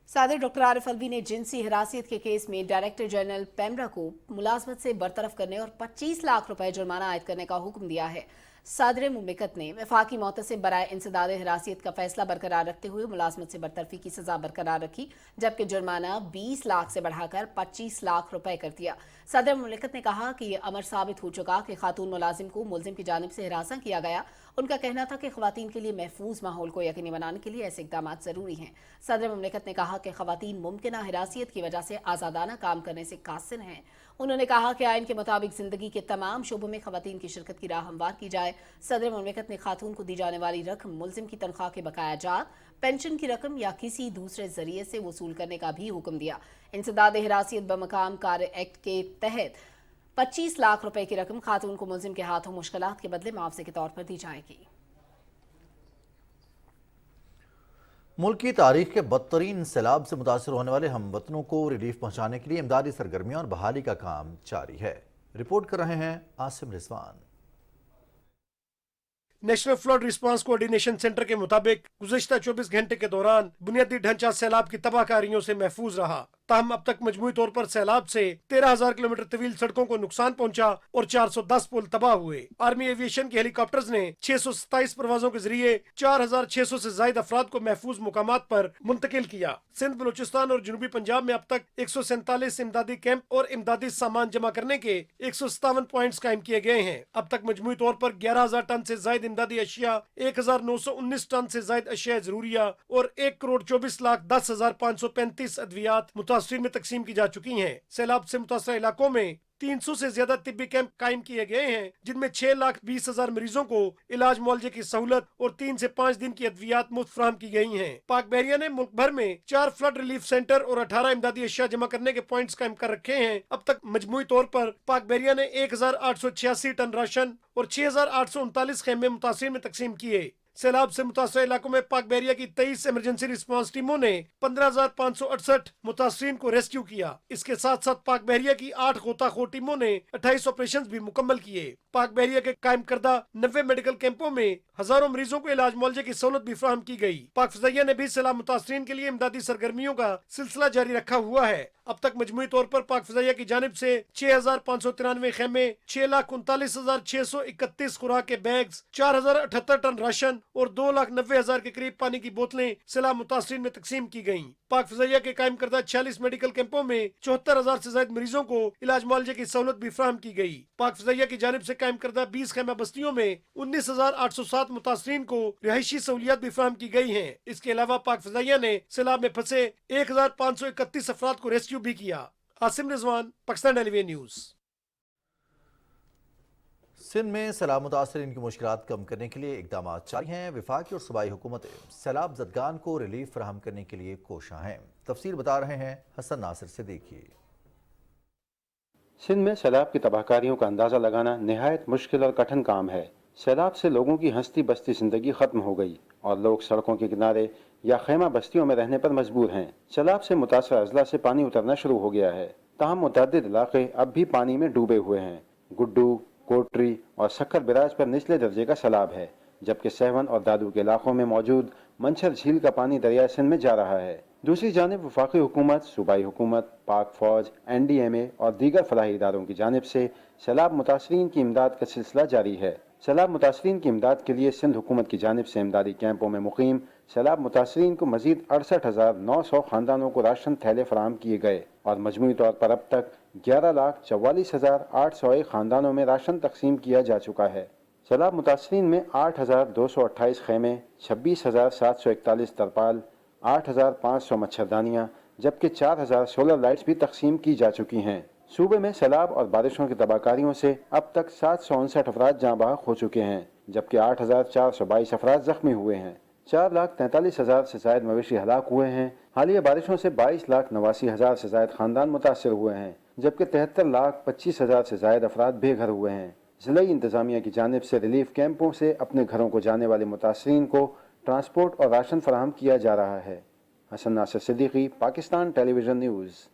صدر ڈاکٹر عارف الوی نے جنسی ہراسیت کے کیس میں ڈائریکٹر جنرل پیمرا کو ملازمت سے برطرف کرنے اور 25 لاکھ روپے جرمانہ عائد کرنے کا حکم دیا ہے. صدر مملکت نے وفاقی معتصم برائے انسداد ہراسیت کا فیصلہ برقرار رکھتے ہوئے ملازمت سے برطرفی کی سزا برقرار رکھی, جبکہ جرمانہ 20 لاکھ سے بڑھا کر 25 لاکھ روپے کر دیا. صدر مملکت نے کہا کہ یہ امر ثابت ہو چکا کہ خاتون ملازم کو ملزم کی جانب سے ہراساں کیا گیا. ان کا کہنا تھا کہ خواتین کے لیے محفوظ ماحول کو یقینی بنانے کے لیے ایسے اقدامات ضروری ہیں. صدر مملکت نے کہا کہ خواتین ممکنہ ہراسیت کی وجہ سے آزادانہ کام کرنے سے قاصر ہیں. انہوں نے کہا کہ آئین کے مطابق زندگی کے تمام شعبوں میں خواتین کی شرکت کی راہ ہموار کی جائے. صدر مملکت نے خاتون کو دی جانے والی رقم ملزم کی تنخواہ کے بقایا جات, پینشن کی رقم یا کسی دوسرے ذریعے سے وصول کرنے کا بھی حکم دیا. انسداد ہراسیت بمقام کار ایکٹ کے تحت 25 لاکھ روپے کی رقم خاتون کو ملزم کے ہاتھوں مشکلات کے بدلے معاوضے کے طور پر دی جائے گی.
ملک کی تاریخ کے بدترین سیلاب سے متاثر ہونے والے ہم وطنوں کو ریلیف پہنچانے کے لیے امدادی سرگرمیاں اور بحالی کا کام جاری ہے. رپورٹ کر رہے ہیں Asim Rizwan.
National flood response coordination centre کے مطابق گزشتہ 24 گھنٹے کے دوران بنیادی ڈھانچہ سیلاب کی تباہ کاریوں سے محفوظ رہا. تاہم اب تک مجموعی طور پر سیلاب سے 13,000 کلومیٹر طویل سڑکوں کو نقصان پہنچا اور 410 پل تباہ ہوئے. آرمی ایوی ایشن کے ہیلی کاپٹرز نے 627 پروازوں کے ذریعے 4,600 سے زائد افراد کو محفوظ مقامات پر منتقل کیا. سندھ، بلوچستان اور جنوبی پنجاب میں اب تک 147 امدادی کیمپ اور امدادی سامان جمع کرنے کے 157 پوائنٹس قائم کیے گئے ہیں. اب تک مجموعی طور پر 11,000 ٹن سے زائد امدادی اشیاء، 1,919 ٹن سے زائد اشیاء ضروریہ اور 1,24,10,535 ادویات متاثرین میں تقسیم کی جا چکی ہیں. سیلاب سے متاثرہ علاقوں میں 300 سے زیادہ طبی کیمپ قائم کیے گئے ہیں، جن میں 6,20,000 مریضوں کو علاج معالجے کی سہولت اور 3 سے 5 دن کی ادویات مفت فراہم کی گئی ہیں. پاک بحریہ نے ملک بھر میں 4 فلڈ ریلیف سینٹر اور 18 امدادی اشیاء جمع کرنے کے پوائنٹس قائم کر رکھے ہیں. اب تک مجموعی طور پر پاک بحریہ نے 1,886 ٹن راشن اور 6,839 خیمے متاثرین میں تقسیم کیے. सैलाब से मुतासर इलाकों में पाक बहरिया की 23 इमरजेंसी रिस्पांस टीमों ने 15,568 मुतासरीन को रेस्क्यू किया। इसके साथ साथ पाक बहरिया की 8 गोताखोर टीमों ने 28 ऑपरेशंस भी मुकम्मल किए। पाक बहरिया के कायम करदा 90 मेडिकल कैंपों में हजारों मरीजों को इलाज मुआवजे की सहूलत भी फराहम की गई। पाक फजाइया ने भी सैलाब मुतासरीन के लिए इमदादी सरगर्मियों का सिलसिला जारी रखा हुआ है। अब तक मजमूई तौर पर पाक फजाइया की जानिब से 6,593 खेमे, 6,39,631 खुराक के बैग्स, 4,078 टन राशन और 2,90,000 के करीब पानी की बोतलें सैलाब मुतासरीन में तकसीम की गयी। पाक फजाइया के कायम करदा 46 मेडिकल कैंपों में 74,000 से ज्यादा मरीजों को इलाज मुआवजे की सहूलत भी फराहम की गई। पाक फजाइया की जानिब से कायम करदा 20 खेमा बस्तियों में 19,807 मुतासरीन को रिहायशी सहूलियात भी फराहम की गई हैं। इसके अलावा पाक फजाइया ने सैलाब में फंसे 1,531 अफराद को रेस्क्यू भी किया। Asim Rizwan, Pakistan television news.
सिंध में सैलाब मुतासरीन की मुश्किलात कम करने के लिए इकदाम जारी हैं। वफाकी और सूबाई हुकूमतें सैलाब ज़दगान को रिलीफ फराहम करने के लिए कोशां हैं। तफसील बता रहे हैं हसन नासिर सिद्दीकी।
सिंध में सैलाब की तबाहकारियों का अंदाज़ा लगाना नहायत मुश्किल और कठिन काम है। सैलाब से लोगों की हंसती बसती ज़िंदगी ख़त्म हो गई और लोग सड़कों के किनारे या खेमा बस्तियों में रहने पर मजबूर हैं। सैलाब से मुतासर अजला से पानी उतरना शुरू हो गया है, ताहम मुतअद्दिद इलाके अब भी पानी में डूबे हुए हैं। गुड्डू, कोटरी और सक्कर बिराज पर निचले दर्जे का सैलाब है, जबकि सहवन और दादू के इलाकों में मौजूद मंछर झील का पानी दरिया सिंध में जा रहा है। दूसरी जानिब वफाकी हुकूमत, सूबाई हुकूमत, पाक फौज, NDMA और दीगर फलाही इदारों की जानिब से सैलाब मुतासरीन की इमदाद का सिलसिला जारी है। सैलाब मुतासरीन की इमदाद के लिए सिंध हुकूमत की जानिब से इमदादी कैंपों में मुकीम सैलाब मुतासरीन को मजीद 68,900 खानदानों को राशन थैले फराहम किए गए और मजमूई तौर पर अब तक 11,44,801 खानदानों में राशन तकसीम किया जा चुका है। सैलाब मुतासरीन में 8,228 खेमे, 26,741 तरपाल, 8,500 मच्छरदानियाँ जबकि 4,016 लाइट्स भी तकसीम की जा चुकी हैं। सूबे में सैलाब और बारिशों की तबाहकारियों से अब तक 759 अफराद जाँ बहक हो चुके हैं, जबकि 8,422 अफराद जख्मी हुए हैं। 4,43,000 से ज्यादा मवेशी हलाक हुए हैं। हालिया बारिशों से 22,89,000 से ज्यादा खानदान मुतासर हुए हैं, जबकि 73,25,000 से ज्यादा अफराद बेघर हुए हैं। ज़िला इंतजामिया की जानिब से रिलीफ कैंपों से अपने घरों को जाने वाले मुतासरीन को ट्रांसपोर्ट और राशन फराहम किया जा रहा है। Hasan Nasir Siddiqui, Pakistan television news.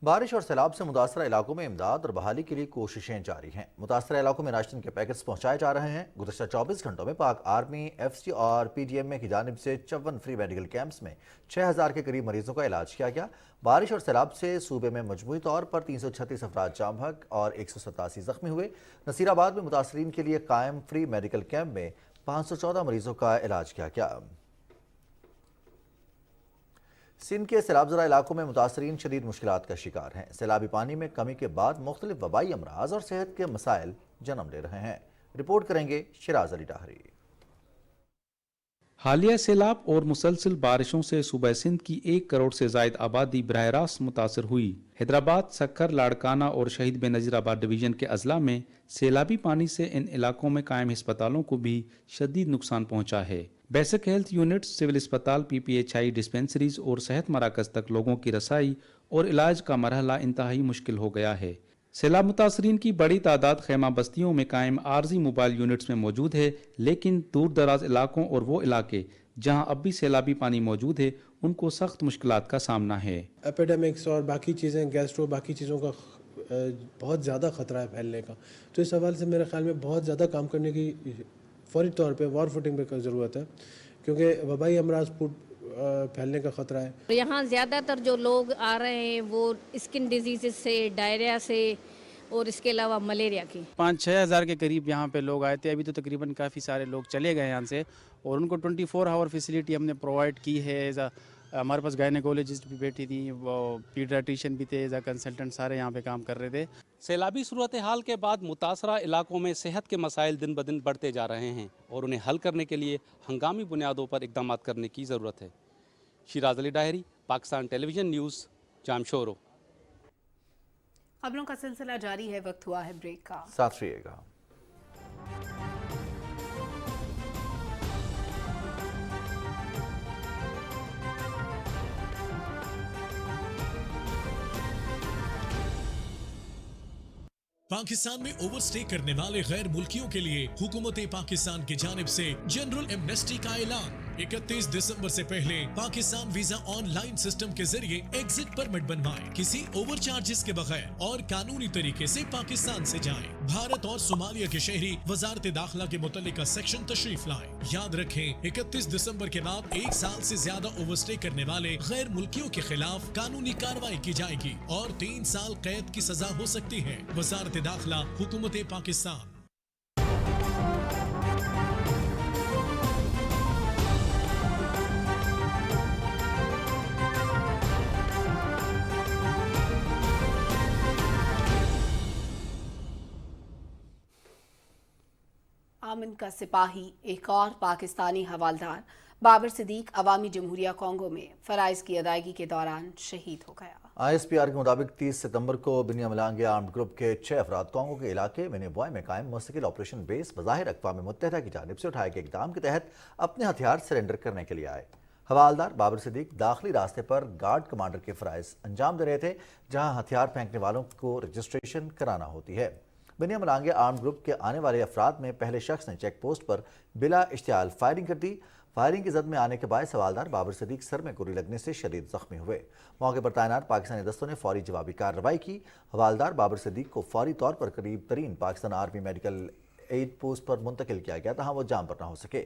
बारिश और सैलाब से मुतासरा इलाकों में इमदाद और बहाली के लिए कोशिशें जारी हैं। मुतासरा इलाकों में राशन के पैकेट्स पहुंचाए जा रहे हैं। गुज़श्ता 24 घंटों में पाक आर्मी, FC और PDMA की जानिब से 54 फ्री मेडिकल कैंप्स में 6,000 के करीब मरीजों का इलाज किया गया। बारिश और सैलाब से सूबे में मजमूई तौर पर 336 अफराद जाम बहक और 187 जख्मी हुए। नसीराबाद में मुतासरीन के लिए कायम फ्री मेडिकल कैंप में 514 मरीजों का इलाज किया गया। सिंध के सैलाबज़दा इलाकों में मुतासरीन शदीद मुश्किलात का शिकार हैं। सैलाबी पानी में कमी के बाद मुख्तलिफ वबाई अमराज और सेहत के मसाइल जन्म ले रहे हैं। रिपोर्ट करेंगे शिराज अली डाहरी।
हालिया सैलाब और मुसलसल बारिशों से सूबा सिंध की 1 करोड़ से जायद आबादी बराह रास्त मुतासर हुई। हैदराबाद, सक्कर, लाड़काना और शहीद बेनज़ीराबाद डिवीज़न के अजला में सैलाबी पानी से इन इलाकों में कायम अस्पतालों को भी शदीद नुकसान पहुंचा है। बेसिक हेल्थ यूनिट्स, सिविल अस्पताल, PPHI डिस्पेंसरीज और सेहत मराकज़ तक लोगों की रसाई और इलाज का मरहला इंतहाई मुश्किल हो गया है। सैलाब मुतासरीन की बड़ी तादाद खेमा बस्तियों में कायम आर्जी मोबाइल यूनिट्स में मौजूद है, लेकिन दूर दराज इलाकों और वो इलाके जहां अब भी सैलाबी पानी मौजूद है उनको सख्त मुश्किलात का सामना है।
एपिडेमिक्स और बाकी चीज़ें, गैस्ट्रो, बाकी चीज़ों का बहुत ज़्यादा ख़तरा है फैलने का। तो इस सवाल से मेरे ख्याल में बहुत ज़्यादा काम करने की फौरी तौर पे वॉर फुटिंग पे ज़रूरत है, क्योंकि वबाई अमराज फैलने का ख़तरा है।
यहाँ ज़्यादातर जो लोग आ रहे हैं वो स्किन डिजीज़ से, डायरिया से और इसके अलावा मलेरिया की।
5-6 हज़ार के करीब यहाँ पे लोग आए थे। अभी तो तकरीबन काफ़ी सारे लोग चले गए यहाँ से और उनको 24 आवर फैसिलिटी हमने प्रोवाइड की है। हमारे पास गायनेकोलॉजिस्ट भी बैठी थी, वो पीडियाट्रिशियन भी थे, एज अ कंसल्टेंट सारे यहाँ पे काम कर रहे थे।
सैलाबी सूरत हाल के बाद मुतासरा इलाकों में सेहत के मसाइल दिन ब दिन बढ़ते जा रहे हैं और उन्हें हल करने के लिए हंगामी बुनियादों पर इक़दाम करने की ज़रूरत है। Siraj Ali diary, Pakistan television news, Jamshoro.
खबरों का सिलसिला जारी है, वक्त हुआ है ब्रेक का।
साथ रहिएगा।
पाकिस्तान में ओवरस्टे करने वाले गैर मुल्कियों के लिए हुकूमत पाकिस्तान की जानिब से जनरल एमनेस्टी का ऐलान। 31 दिसंबर से पहले पाकिस्तान वीजा ऑनलाइन सिस्टम के जरिए एग्जिट परमिट बनवाएं, किसी ओवर चार्जेस के बगैर और कानूनी तरीके से पाकिस्तान से जाएं। भारत और सोमालिया के शहरी वजारत दाखिला के मुतल्लिका सेक्शन तशरीफ लाएं। याद रखें, 31 दिसंबर के बाद 1 साल से ज्यादा ओवरस्टे करने वाले गैर मुल्कियों के खिलाफ कानूनी कार्रवाई की जाएगी और 3 साल कैद की सजा हो सकती है। वजारत दाखिला, हुकूमत पाकिस्तान।
आमिन का सिपाही एक और पाकिस्तानी हवालदार बाबर सिद्दीक अवामी जमहूरिया कॉन्गो में फराइज की अदायगी के दौरान शहीद हो गया।
ISPR के मुताबिक 30 सितंबर को बिनिया मलांगे आर्म्ड ग्रुप के 6 अफराद कॉन्गो के इलाके मिनीबॉय में कायम मुस्तकिल ऑपरेशन बेस बज़ाहिर अक़वाम मुत्तहिदा की जानिब से उठाए गए इक़दाम के तहत अपने हथियार सरेंडर करने के लिए आए। हवालदार बाबर सिद्दीक दाखिली रास्ते पर गार्ड कमांडर के फ़राइज़ अंजाम दे रहे थे, जहाँ हथियार फेंकने वालों को रजिस्ट्रेशन कराना होती है। बिनिया मलांगे आर्म्ड ग्रुप के आने वाले अफराद में पहले शख्स ने चेक पोस्ट पर बिला इश्तियाल फायरिंग कर दी। फायरिंग की जद में आने के बाद हवालदार बाबर सिद्दीक सर में गोली लगने से शदीद जख्मी हुए। मौके पर तैनात पाकिस्तानी दस्तों ने फौरी जवाबी कार्रवाई की। हवालदार बाबर सिद्दीक को फौरी तौर पर करीब तरीन Pakistan army medical aid post पर मुंतकिल किया गया, तहाँ वो जाम पर न हो सके।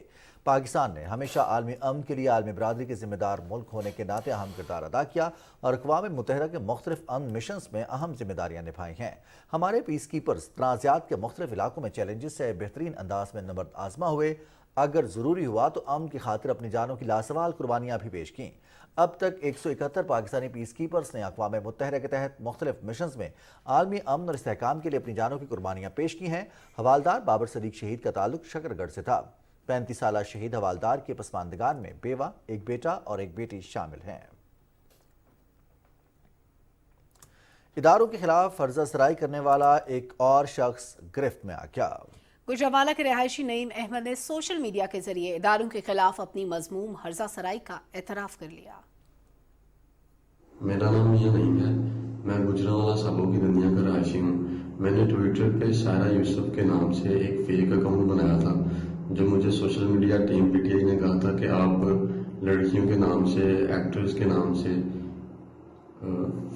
पाकिस्तान ने हमेशा आलमी अमन के लिए आलमी बरादरी के जिम्मेदार मुल्क होने के नाते अहम किरदार अदा किया और अक़वाम मुत्तहिदा के मुख्तलिफ अमन मिशंस में अहम जिम्मेदारियाँ निभाई हैं। हमारे पीस कीपर्स तनाज़ात के मुख्तलिफ इलाकों में चैलेंजेस से बेहतरीन अंदाज में नबर्द आजमा हुए। अगर ज़रूरी हुआ तो अमन की खातिर अपनी जानों की लासवाल कुर्बानियाँ भी पेश की। अब तक 171 पाकिस्तानी पीस कीपर्स ने अक़वाम मुत्तहिदा के तहत मुख्तलिफ मिशंस में आलमी अमन और इस्तेहकाम के लिए अपनी जानों की कुर्बानियाँ पेश की हैं। हवालदार बाबर सिद्दीक शहीद का ताल्लुक शकरगढ़ से था। 35 साला शहीद हवालदार के पसमानदगान में बेवा, एक बेटा और एक बेटी शामिल हैं। इदारों के खिलाफ फर्जा सराई करने वाला एक और शख्स गिरफ्त में आ गया।
गुजरांवाला के रहायशी नईम अहमद ने सोशल मीडिया के जरिए इदारों के खिलाफ अपनी मजमूम हर्जा सराई का एतराफ़ कर लिया।
मेरा नाम मियां नईम है, मैं गुजरांवाला सालों की दुनिया का रहायशी हूँ। मैंने ट्विटर पे सायरा यूसुफ के नाम से एक फेक अकाउंट बनाया था, जो मुझे सोशल मीडिया टीम PTI ने कहा था कि आप लड़कियों के नाम से, एक्टर्स के नाम से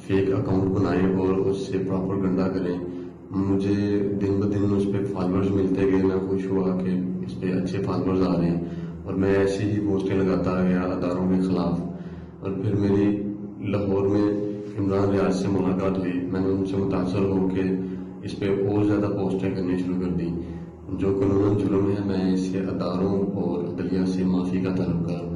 फेक अकाउंट बनाएं और उससे प्रोपेगेंडा करें। मुझे दिन ब दिन उस पर फॉलोअर्स मिलते गए। मैं खुश हुआ कि इस पर अच्छे फॉलोअर्स आ रहे हैं और मैं ऐसे ही पोस्टें लगाता गया अदारों के खिलाफ। और फिर मेरी लाहौर में इमरान रियाज से मुलाकात हुई। मैंने उनसे मुतासर होकर इस पर और ज़्यादा पोस्टें करनी शुरू कर दी। जो कानूनन जुर्म है, मैं इससे अदारों और अदलिया से माफ़ी का तलबकार हूँ।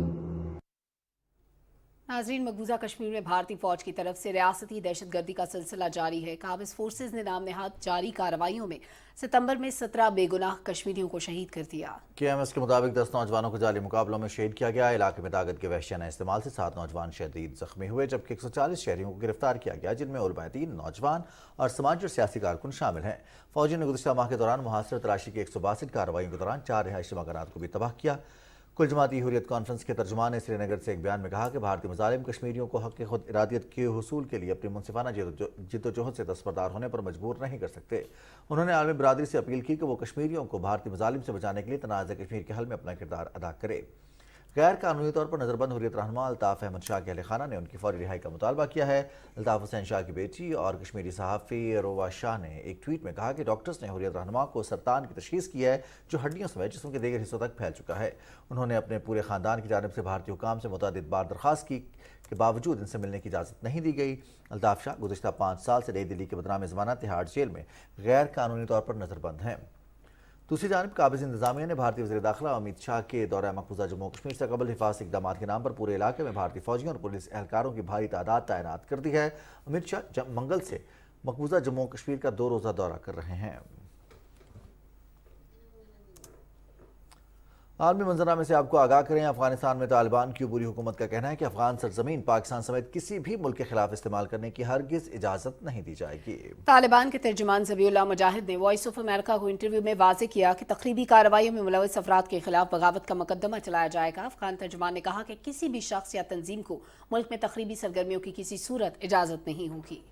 नाजरीन, मकबूजा कश्मीर में भारतीय फौज की तरफ से रियासती दहशतगर्दी का सिलसिला जारी है। काबिज फोर्सेज ने नाम नहाद जारी कार्रवाइयों में सितंबर में 17 बेगुनाह कश्मीरियों को शहीद कर दिया। KMS के मुताबिक 10 नौजवानों को जाली मुकाबलों में शहीद किया गया। इलाके में ताकत के वहशियाना इस्तेमाल से 7 नौजवान शदीद जख्मी हुए, जबकि 140 शहरियों को गिरफ्तार किया गया, जिनमें उलमा दीन, नौजवान और समाजी और सियासी कारकुन शामिल हैं। फौजी ने गुज़िश्ता माह के दौरान मुहासरत तलाशी की 162 कार्रवाइयों के दौरान 4 रिहायशी मकानात को भी तबाह किया। कुल जमाती हुर्रियत कॉन्फ्रेंस के तर्जुमान ने श्रीनगर से एक बयान में कहा कि भारतीय मुजालिम कश्मीरियों को हक़ खुद इरादियत के हुसूल के लिए अपनी मुनसिफाना जिद्दोजहद से दस्तबरदार होने पर मजबूर नहीं कर सकते। उन्होंने आलमी बरादरी से अपील की कि वो कश्मीरियों को भारतीय मुजालिम से बचाने के लिए तनाज़ कश्मीर के हल में अपना किरदार अदा करे। गैर कानूनी तौर पर नजरबंद हुर्रियत रहनुमा अल्ताफ़ अहमद शाह के अहल खाना ने उनकी फौरी रिहाई का मुतालबा किया है। अल्ताफ़ हुसैन शाह की बेटी और कश्मीरी सहाफ़ी रोवा शाह ने एक ट्वीट में कहा कि डॉक्टर्स ने हुर्रियत रहनुमा को सरतान की तशख़ीस की है, जो हड्डियों समेत जिस्म के दीगर हिस्सों तक फैल चुका है। उन्होंने अपने पूरे ख़ानदान की जानिब से भारतीय हुकाम से मुतअद्दिद बार दरख्वास्त की के बावजूद इनसे मिलने की इजाज़त नहीं दी गई। अल्ताफ़ शाह गुज़िश्ता 5 साल से नई दिल्ली के बदनाम ज़मानत तिहाड़ जेल में गैर कानूनी तौर पर नजरबंद हैं। दूसरी जानिब काबिज़ इंतज़ामिया ने भारतीय वज़ीर दाखिला अमित शाह के दौरा मकबूजा जम्मू कश्मीर से कबल हिफाजती इक़दाम के नाम पर पूरे इलाके में भारतीय फौजियों और पुलिस एहलकारों की भारी तादाद तैनात कर दी है। अमित शाह मंगल से मकबूजा जम्मू कश्मीर का 2 रोज़ा दौरा कर रहे हैं। आलमी मंजरनामे से आपको आगाह करें, अफगानिस्तान में तालिबान की बुरी हुकूमत का कहना है कि अफगान सरजमीन पाकिस्तान समेत किसी भी मुल्क के खिलाफ इस्तेमाल करने की हरगिज इजाजत नहीं दी जाएगी। तालिबान के तर्जुमान ज़बीउल्लाह मुजाहिद ने वॉइस ऑफ अमेरिका को इंटरव्यू में वाज़ेह किया कि तकरीबी कार्रवाइयों में मुलविस अफराद के खिलाफ बगावत का मुकदमा चलाया जाएगा। अफगान तर्जुमान ने कहा कि किसी भी शख्स या तंजीम को मुल्क में तकरीबी सरगर्मियों की किसी सूरत इजाजत नहीं होगी।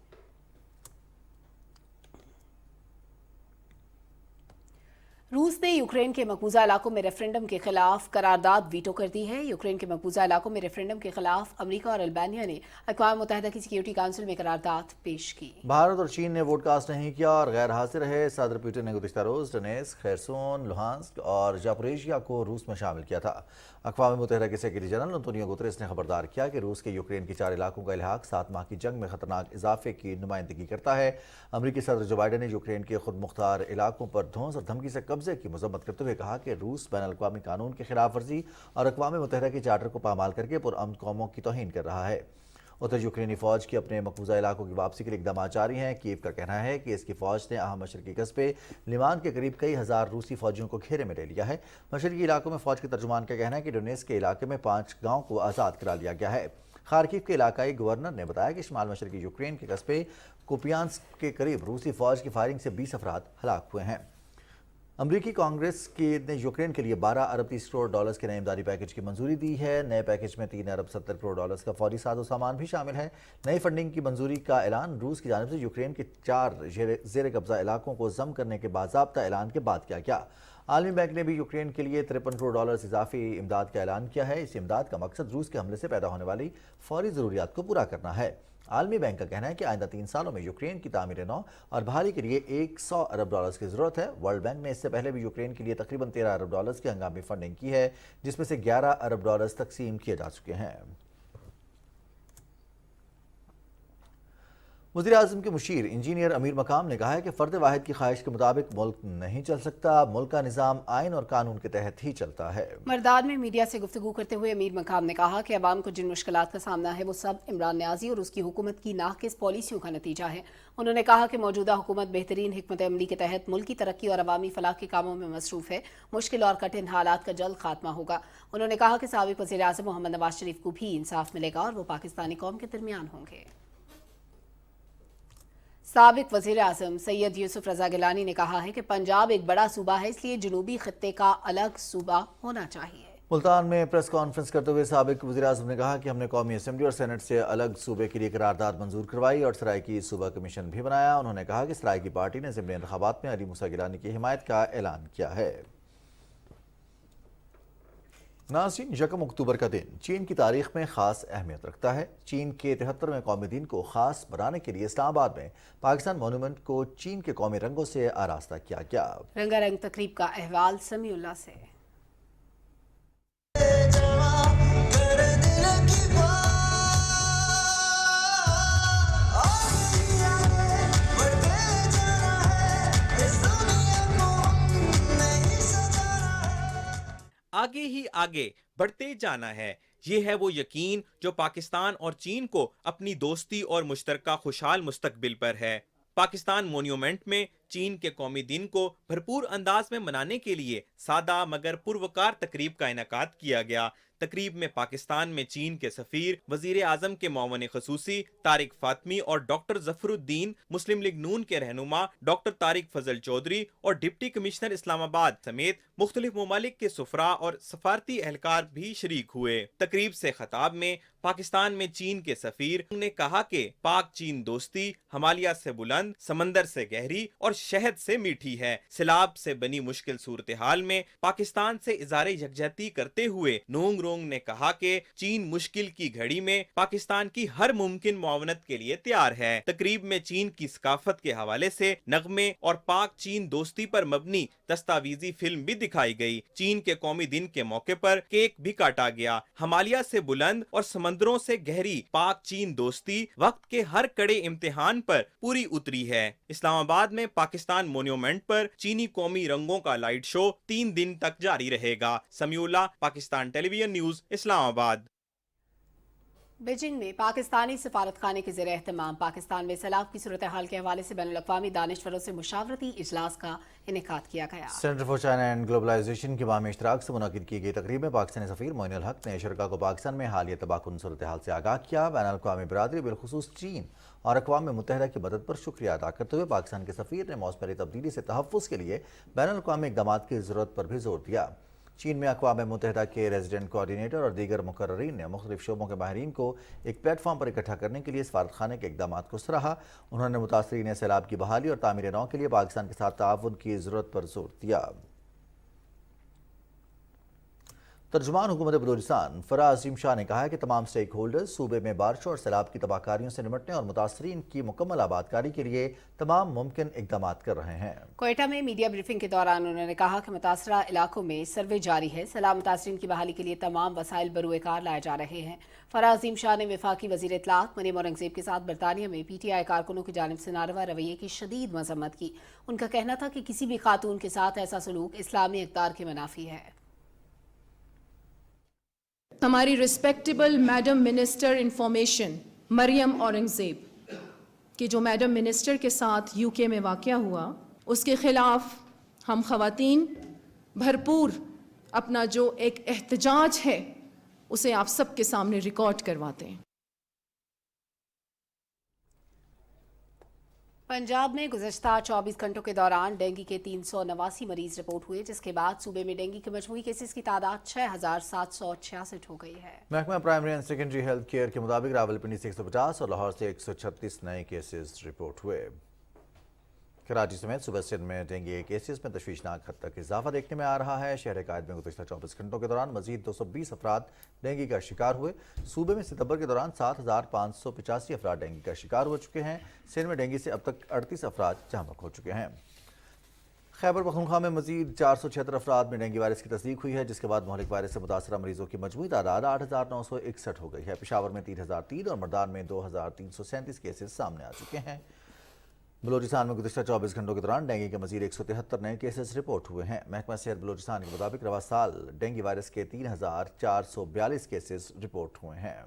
रूस ने यूक्रेन के मकबूजा इलाकों में रेफरेंडम के खिलाफ करारदाद वीटो कर दी है। यूक्रेन के मकबूजा इलाकों में रेफरेंडम के खिलाफ अमेरिका और अल्बानिया ने अक़वाम मुत्तहिदा की सिक्योरिटी काउंसिल में करारदाद पेश की।
भारत और चीन ने वोट कास्ट नहीं किया और गैर हाजिर रहे। सदर पुतिन ने गुज़िश्ता रोज़ डोनेत्स्क, खेरसोन, लुहांस्क और जापोरिजिया को रूस में शामिल किया था। अक़वाम मुत्तहिदा के सेक्रेटरी जनरल अंतोनियो गुतरेस ने खबरदार किया कि रूस के यूक्रेन की 4 इलाकों का इल्हाक 7 माह की जंग में खतरनाक इजाफे की नुमाइंदगी करता है। अमरीकी सदर जो बाइडन ने यूक्रेन के खुद मुख्तार इलाकों पर धौंस और धमकी से कब्जे की मजम्मत करते हुए कहा कि रूस बैन अल-अक़वामी कानून की खिलाफ वर्जी और अक़वाम मुत्तहिदा के चार्टर को पामाल करके पुरअमन कौमों की तौहीन कर रहा है। उधर यूक्रेनी फौज की अपने मकबूजा इलाकों की वापसी के लिए इक़दाम जारी हैं। कीव का कहना है कि इसकी फौज ने अहम मशरकी कस्बे लिमान के करीब कई हज़ार रूसी फौजियों को घेरे में ले लिया है। मशरकी इलाकों में फौज के तर्जुमान का कहना है कि डोनेत्स्क के इलाके में 5 गाँव को आज़ाद करा लिया गया है। खार्किव के इलाकाई गवर्नर ने बताया कि शुमाल मशरकी यूक्रेन के कस्बे कुपियांस्क के करीब रूसी फौज की फायरिंग से 20 अफराद हलाक हुए हैं। अमरीकी कांग्रेस ने यूक्रेन के लिए 12 अरब 30 करोड़ डॉलर्स के नए इमदादी पैकेज की मंजूरी दी है। नए पैकेज में 3 अरब 70 करोड़ डॉलर्स का फौरी साजो सामान भी शामिल है। नई फंडिंग की मंजूरी का ऐलान रूस की जानिब से यूक्रेन के 4 ज़ेर कब्जा इलाकों को ज़म करने के बाज़ाब्ता ऐलान के बाद किया गया। आलमी बैंक ने भी यूक्रेन के लिए 53 करोड़ डॉलर्स इजाफी इमदाद का ऐलान किया है। इस इमदाद का मकसद रूस के हमले से पैदा होने वाली फौरी ज़रूरियात को पूरा करना है। आलमी बैंक का कहना है कि आइंदा 3 सालों में यूक्रेन की तामीर नौ और बहाली के लिए 100 अरब डॉलर्स की ज़रूरत है। वर्ल्ड बैंक ने इससे पहले भी यूक्रेन के लिए तकरीबन 13 अरब डॉलर्स की हंगामी फंडिंग की है, जिसमें से 11 अरब डॉलर्स तकसीम किए जा चुके हैं। वज़ीर-ए-आज़म के मुशीर इंजीनियर अमीर मकाम ने कहा है कि फ़र्द वाहिद की ख्वाहिश के मुताबिक मुल्क नहीं चल सकता। मुल्क का निज़ाम आइन और कानून के तहत ही चलता है। मरदान में मीडिया से गुफ्तगू करते हुए अमीर मकाम ने कहा कि अवाम को जिन मुश्किलात का सामना है वो सब इमरान न्याज़ी और उसकी हुकूमत की नाक़िस पॉलिसियों का नतीजा है। उन्होंने कहा कि मौजूदा हुकूमत बेहतरीन हिकमत अमली के तहत मुल्क की तरक्की और अवामी फलाह के कामों में मसरूफ़ है। मुश्किल और कठिन हालात का जल्द खात्मा होगा। उन्होंने कहा कि साबिक़ वज़ीर-ए-आज़म मोहम्मद नवाज शरीफ को भी इंसाफ मिलेगा और वो पाकिस्तानी कौम के दरमियान होंगे। साबिक वज़ीर आज़म सैयद यूसुफ रज़ा गिलानी ने कहा है कि पंजाब एक बड़ा सूबा है, इसलिए जनूबी खित्ते का अलग सूबा होना चाहिए। मुल्तान में प्रेस कॉन्फ्रेंस करते हुए साबिक वज़ीर आज़म ने कहा कि हमने कौमी असम्बली और सेनेट से अलग सूबे के लिए करारदाद मंजूर करवाई और सराइकी सूबा कमीशन भी बनाया। उन्होंने कहा कि सराइकी पार्टी ने ज़िमनी इंतखाबात में अली मूसा गिलानी की हिमायत का ऐलान किया है। नाज़रीन, 1 अक्टूबर का दिन चीन की तारीख में ख़ास अहमियत रखता है। चीन के 73वें कौमी दिन को ख़ास बनाने के लिए इस्लामाबाद में पाकिस्तान मॉन्यूमेंट को चीन के कौमी रंगों से आरास्ता किया गया। रंगारंग तकरीब का अहवाल समीउल्लाह से।
आगे ही आगे बढ़ते जाना है, ये है वो यकीन जो पाकिस्तान और चीन को अपनी दोस्ती और मुश्तरका खुशहाल मुस्तकबिल पर है। पाकिस्तान मॉन्यूमेंट में चीन के कौमी दिन को भरपूर अंदाज में मनाने के लिए सादा मगर पुरवकार तकरीब का इनेकाद किया गया। तकरीब में पाकिस्तान में चीन के सफीर, वजीर आजम के मुआवन खसूसी तारिक फातमी और डॉक्टर जफरुद्दीन, मुस्लिम लीग नून के रहनुमा डॉक्टर तारिक फजल चौधरी और डिप्टी कमिश्नर इस्लामाबाद समेत मुख्तलिफ ममालिक के सुफरा और सफारती एहलकार भी शरीक हुए। तकरीब से खताब में पाकिस्तान में चीन के सफीर ने कहा कि पाक चीन दोस्ती हिमालय से बुलंद, समंदर से गहरी और शहद से मीठी है। सैलाब से बनी मुश्किल सूरत हाल में पाकिस्तान से इज़ारे यकजहती करते हुए नोंग रोंग ने कहा कि चीन मुश्किल की घड़ी में पाकिस्तान की हर मुमकिन मुआवनत के लिए तैयार है। तकरीब में चीन की सकाफत के हवाले से नगमे और पाक चीन दोस्ती पर मबनी दस्तावेजी फिल्म भी दिखाई गई। चीन के कौमी दिन के मौके पर केक भी काटा गया। हिमालय से बुलंद और समंदरों से गहरी पाक चीन दोस्ती वक्त के हर कड़े इम्तिहान पर पूरी उतरी है। इस्लामाबाद में पाकिस्तान मॉन्यूमेंट पर चीनी कौमी रंगों का लाइट शो 3 दिन तक जारी रहेगा। Samiullah, Pakistan television news, Islamabad.
Beijing में पाकिस्तानी सफारत खाने के ज़ेर एहतमाम पाकिस्तान में सैलाब की सूरत हाल के हवाले से बैनुल अक़वामी दानिशवरों से मुशावरती इजलास का इनेकाद किया गया। Centre for China and globalisation के बामी इश्तराक से मुनाकिद की गई तकरीब में पाकिस्तानी सफ़ीर मोइनुल हक ने शुरका को पाकिस्तान में हालिया तबाहकुन सूरत हाल से आगाह किया। बैनुल अक़वामी बिरादरी बिलखुसूस चीन और अक़वाम मुत्तहिदा की मदद पर शुक्रिया अदा करते हुए पाकिस्तान के सफ़ीर ने मौसमी तब्दीली से तहफ़्फ़ुज़ के लिए बैनुल अक़वामी इक़दाम की ज़रूरत पर भी जोर दिया। चीन में अक़वाम मुत्तहिदा के रेजिडेंट कोऑर्डिनेटर और दीगर मुकर्ररीन ने मुख्तलिफ शोबों के माहिरीन को एक प्लेटफॉर्म पर इकट्ठा करने के लिए सफारत खाने के इक़दाम को सराहा। उन्होंने मुतासरीन सैलाब की बहाली और तामीर नौ के लिए पाकिस्तान के साथ ताउन की ज़रूरत पर जोर दिया।
तर्जुमान हुकूमत बलूचिस्तान फराज अजीम शाह ने कहा है कि तमाम स्टेक होल्डर्स सूबे में बारिशों और सैलाब की तबाहकारियों से निपटने और मुतासरीन की मुकम्मल आबादकारी के लिए तमाम मुमकिन इकदाम कर रहे हैं।
कोयटा में मीडिया ब्रीफिंग के दौरान उन्होंने कहा कि मुतासरा इलाकों में सर्वे जारी है। सैलाब मुतासरीन की बहाली के लिए तमाम वसाइल बरूएकार लाए जा रहे हैं। फराज अजीम शाह ने वफाकी वज़ीर इत्तलात मरियम औरंगज़ेब के साथ बरतानिया में PTI कारकुनों की जानिब से नारवा रवैये की शदीद मजम्मत की। उनका कहना था कि किसी भी खातून के साथ ऐसा सलूक इस्लामी इक़्तिदार के मुनाफी है।
हमारी respectable madam minister information Maryam Aurangzeb कि जो मैडम मिनिस्टर के साथ UK में वाक़या हुआ, उसके ख़िलाफ़ हम ख़वातीन भरपूर अपना जो एक एहतजाज है उसे आप सबके सामने रिकॉर्ड करवाते हैं।
पंजाब में गुज़श्ता 24 घंटों के दौरान डेंगू के 389 मरीज रिपोर्ट हुए, जिसके बाद सूबे में डेंगू के मजमूई केसेस की तादाद 6,766 हो गई है।
महकमा primary and secondary health care के मुताबिक रावलपिंडी से 150 और लाहौर से 136 नए केसेस रिपोर्ट हुए। कराची समेत सूबा सिंध में डेंगू के केसेस में तशवीशनाक हद तक इजाफा देखने में आ रहा है। शहर कायद में गुज़श्ता 24 घंटों के दौरान मजीद 220 अफराद डेंगू का शिकार हुए। सूबे में सितंबर के दौरान 7,585 अफराद डेंगू का शिकार हो चुके हैं। सिंध में डेंगू से अब तक 38 अफराद जहां हो चुके हैं। खैबर पख्तूनख्वा में मजीद 476 अफराद में डेंगू वायरस की तस्दीक हुई है, जिसके बाद मोहलिक वायरस से मुतासरा मरीजों की मजमूई तादाद 8,961 हो गई है। पेशावर में 3,003 और मर्दान में 2,337 केसेस सामने आ चुके हैं। बलूचिस्तान में गुज़श्ता 24 घंटों के दौरान डेंगू के मजीद 173 नए केसेस रिपोर्ट हुए हैं। महकमा सेहत बलूचिस्तान के मुताबिक रवा साल डेंगू वायरस के 3,442 केसेस रिपोर्ट हुए हैं।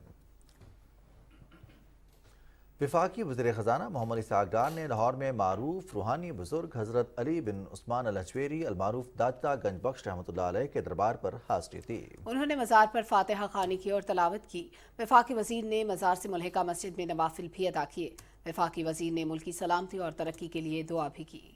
वफाकी वज़ीर ख़ज़ाना मोहम्मद इसहाक़ डार ने लाहौर में मारूफ रूहानी बुजुर्ग हज़रत अली बिन उस्मान अल हजवेरी अलमारूफ दाता गंज बख्श रहमतुल्लाह अलैह के दरबार पर हाज़िरी दी।
उन्होंने मज़ार पर फातिहा ख़ानी की और तलावत की। वफाकी वज़ीर ने मज़ार से मुल्हिका मस्जिद में नवाफिल भी अदा किए। वफाकी वज़ीर ने मुल्क की सलामती और तरक्की के लिए दुआ भी की।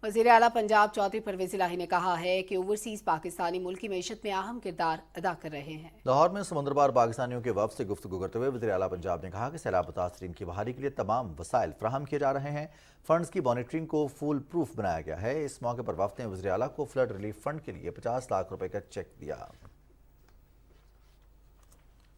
वज़ीर आला पंजाब चौधरी परवेज़ इलाही ने कहा है कि ओवरसीज पाकिस्तानी मुल्क की मईशत में अहम किरदार अदा कर रहे हैं। लाहौर में समुद्रपार पाकिस्तानियों के वफ़द से गुफ्तगू करते हुए वज़ीर आला पंजाब ने कहा कि सैलाब मुतासरीन की बहाली के लिए तमाम वसाइल फराहम किए जा रहे हैं। फंड्स की मॉनिटरिंग को फुल प्रूफ बनाया गया है। इस मौके पर वफ़द ने वज़ीर आला को फ्लड रिलीफ फंड के लिए 50 लाख रुपए का चेक दिया।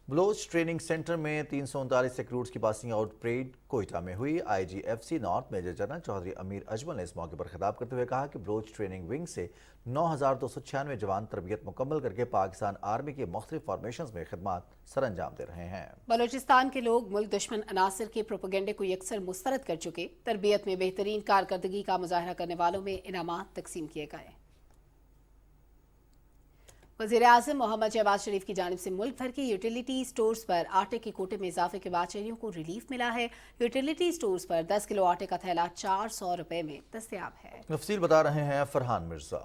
बलोच ट्रेनिंग सेंटर में 339 रिक्रूट्स की पासिंग आउट परेड कोयटा में हुई। IGFC north major general Chaudhry Amir Ajmal ने इस मौके पर खिताब करते हुए कहा कि बलोच ट्रेनिंग विंग से 9,296 जवान तरबियत मुकम्मल करके पाकिस्तान आर्मी के मुख्तलिफ फॉर्मेशंस में खिदमत सरअंजाम दे रहे हैं। बलोचिस्तान के लोग मुल्क दुश्मन अनासर के प्रोपेगेंडे को यकसर मुस्तरद कर चुके। तरबियत में बेहतरीन कारकर्दगी का मुजाहरा करने वालों में इनामात तकसीम किए गए। वज़ीर आज़म मोहम्मद शहबाज शरीफ की जानिब से मुल्क भर के यूटिलिटी स्टोर्स पर आटे के कोटे में इजाफे के बाद शहरियों को रिलीफ मिला है। यूटिलिटी स्टोर्स पर 10 किलो आटे का थैला 400 रुपए में दस्तयाब है। तफसील बता रहे हैं फरहान मिर्जा।